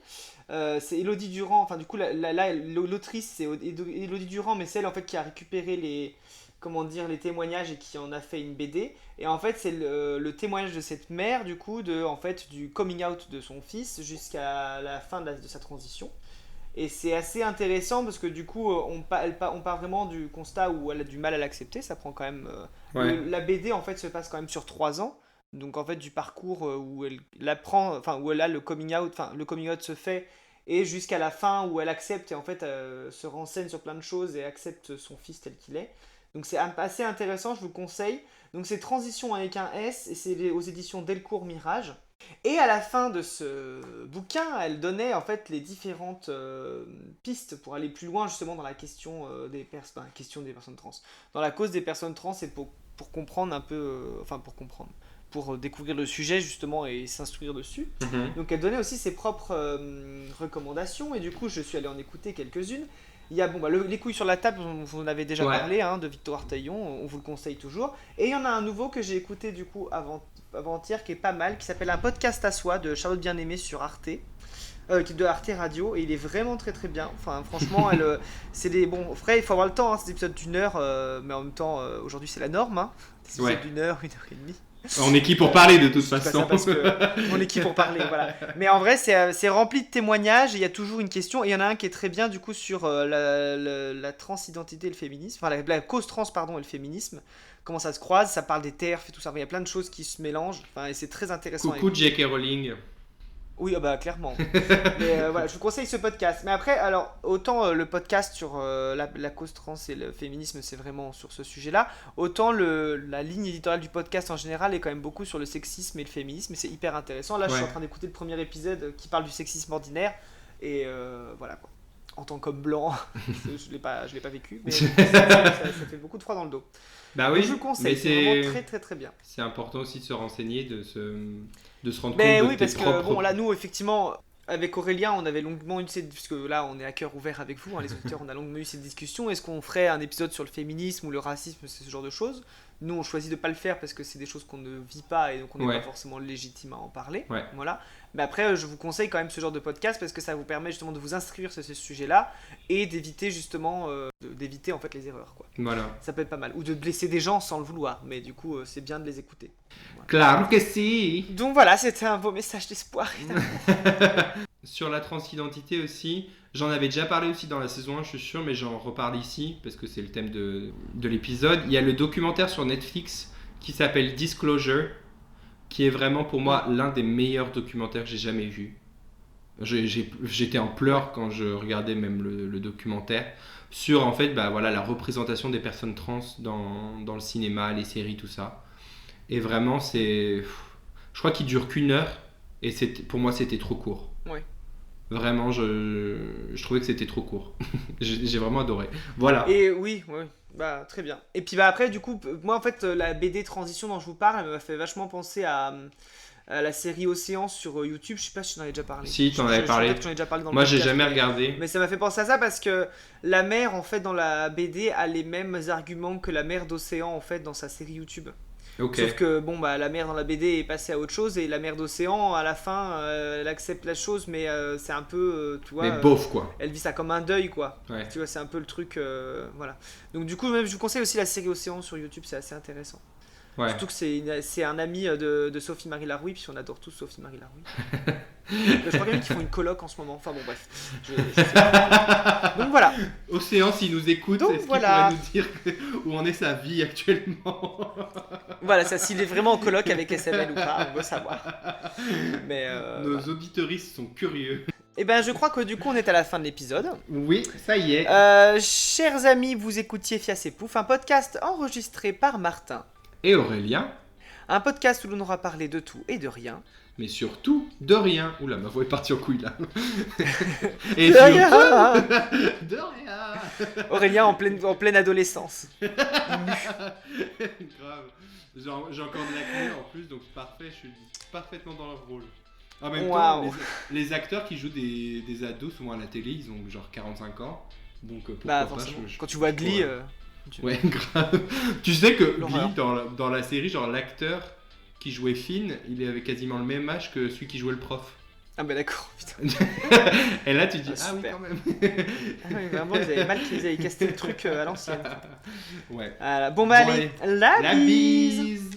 C'est Élodie Durand, enfin du coup l'autrice c'est Élodie Durand, mais c'est elle en fait qui a récupéré les témoignages et qui en a fait une BD. Et en fait, c'est le témoignage de cette mère, du coup, du coming out de son fils jusqu'à la fin de sa transition. Et c'est assez intéressant parce que du coup, on part vraiment du constat où elle a du mal à l'accepter. Ça prend quand même. La BD, en fait, se passe quand même sur 3 ans. Donc, en fait, du parcours où elle apprend, enfin, où elle a le coming out, enfin, le coming out se fait, et jusqu'à la fin où elle accepte et en fait se renseigne sur plein de choses et accepte son fils tel qu'il est. Donc, c'est assez intéressant, je vous le conseille. Donc, c'est Transition avec un S et c'est aux éditions Delcourt Mirage. Et à la fin de ce bouquin, elle donnait en fait les différentes pistes pour aller plus loin justement dans la question des personnes trans. Dans la cause des personnes trans et pour comprendre un peu, pour découvrir le sujet justement et s'instruire dessus. Donc elle donnait aussi ses propres recommandations et du coup je suis allé en écouter quelques-unes. Il y a les couilles sur la table, vous en avez déjà parlé, de Victor Artaillon, on vous le conseille toujours. Et il y en a un nouveau que j'ai écouté du coup avant-hier qui est pas mal, qui s'appelle Un podcast à soi de Charlotte Bien-Aimée sur Arte. De Arte Radio, et il est vraiment très très bien. Enfin, franchement, c'est des bons. Après, il faut avoir le temps, c'est des épisodes d'1 heure, mais en même temps, aujourd'hui c'est la norme. Des épisodes d'1 heure, 1 heure et demie. On est qui pour parler de toute façon. Parce que on est qui pour parler, voilà. Mais en vrai, c'est rempli de témoignages, et il y a toujours une question, et il y en a un qui est très bien du coup sur la transidentité et le féminisme, enfin la cause trans pardon et le féminisme, comment ça se croise, ça parle des TERF et tout ça, il y a plein de choses qui se mélangent, et c'est très intéressant. Coucou J.K. Rowling. Oui, clairement. Mais voilà, je vous conseille ce podcast. Mais après, alors, autant le podcast sur la cause trans et le féminisme, c'est vraiment sur ce sujet-là, autant la ligne éditoriale du podcast en général est quand même beaucoup sur le sexisme et le féminisme, et c'est hyper intéressant. Là, je suis en train d'écouter le premier épisode qui parle du sexisme ordinaire, et voilà quoi. En tant qu'homme blanc, je l'ai pas vécu, mais ça fait beaucoup de froid dans le dos. Bah oui, donc je le conseille, c'est vraiment très très très bien. C'est important aussi de se renseigner, de se rendre compte de tes parce propres... que bon là nous effectivement avec Aurélien on avait longuement eu puisque là on est à cœur ouvert avec vous, les auditeurs, on a longuement eu cette discussion, est-ce qu'on ferait un épisode sur le féminisme ou le racisme, c'est ce genre de choses. Nous on choisit de pas le faire parce que c'est des choses qu'on ne vit pas et donc on n'est pas forcément légitime à en parler, voilà. Mais après je vous conseille quand même ce genre de podcast parce que ça vous permet justement de vous instruire sur ces sujets-là et d'éviter justement d'éviter en fait les erreurs quoi. Voilà. Ça peut être pas mal, ou de blesser des gens sans le vouloir, mais du coup c'est bien de les écouter. Voilà. Claro que si. Donc voilà, c'était un beau message d'espoir. Sur la transidentité aussi, j'en avais déjà parlé aussi dans la saison 1, je suis sûr, mais j'en reparle ici parce que c'est le thème de l'épisode. Il y a le documentaire sur Netflix qui s'appelle Disclosure, qui est vraiment pour moi l'un des meilleurs documentaires que j'ai jamais vu. J'étais en pleurs quand je regardais même le documentaire sur en fait la représentation des personnes trans dans le cinéma, les séries, tout ça. Et vraiment je crois qu'il dure qu'1 heure et pour moi c'était trop court. Ouais. Vraiment je trouvais que c'était trop court. J'ai vraiment adoré. Voilà. Et oui. Très bien. Et puis après du coup moi en fait la BD Transition dont je vous parle, elle m'a fait vachement penser à la série Océan sur YouTube. Je sais pas si j'en avais déjà parlé. Si, t'en avais parlé. J'en ai déjà parlé dans le Moi, podcast, j'ai jamais regardé. Mais ça m'a fait penser à ça parce que la mère, en fait, dans la BD, a les mêmes arguments que la mère d'Océan, en fait, dans sa série YouTube. Okay. Sauf que, la mère dans la BD est passée à autre chose et la mère d'Océan, à la fin, elle accepte la chose, mais c'est un peu, tu vois... Mais bof, quoi. Elle vit ça comme un deuil, quoi. Ouais. Tu vois, c'est un peu le truc, voilà. Donc du coup, même, je vous conseille aussi la série Océan sur YouTube, c'est assez intéressant. Ouais. Surtout que c'est un ami de Sophie-Marie Larouille, puis on adore tous Sophie-Marie Larouille. Je crois bien qu'ils font une coloc en ce moment. Enfin bon, bref. Je sais pas. Donc voilà. Océan, s'il nous écoute, est-ce qu'il pourrait nous dire où en est sa vie actuellement? Voilà, ça, s'il est vraiment en coloc avec SML ou pas, on veut savoir. Mais nos auditeuristes sont curieux. Et ben, je crois que du coup, on est à la fin de l'épisode. Oui, ça y est. Chers amis, vous écoutiez Fiasse et Pouf, un podcast enregistré par Martin et Aurélien. Un podcast où l'on aura parlé de tout et de rien. Mais surtout de rien. Oula, ma voix est partie en couille là. Et de rien. De rien. Aurélien en pleine adolescence. Grave. J'ai encore de l'acné en plus, donc c'est parfait, je suis parfaitement dans le rôle. En même temps, les acteurs qui jouent des ados, souvent à la télé, ils ont genre 45 ans. Donc pourquoi pas quand tu vois Glee... Ouais, grave. Tu sais que Glee, dans la série, genre l'acteur qui jouait Finn, il avait quasiment le même âge que celui qui jouait le prof. Ah bah d'accord, putain. Et là tu dis, oui super. Quand même. Oui, vraiment, ils avaient mal qu'ils avaient casté le truc à l'ancienne. Ouais. Bon bah allez, la bise.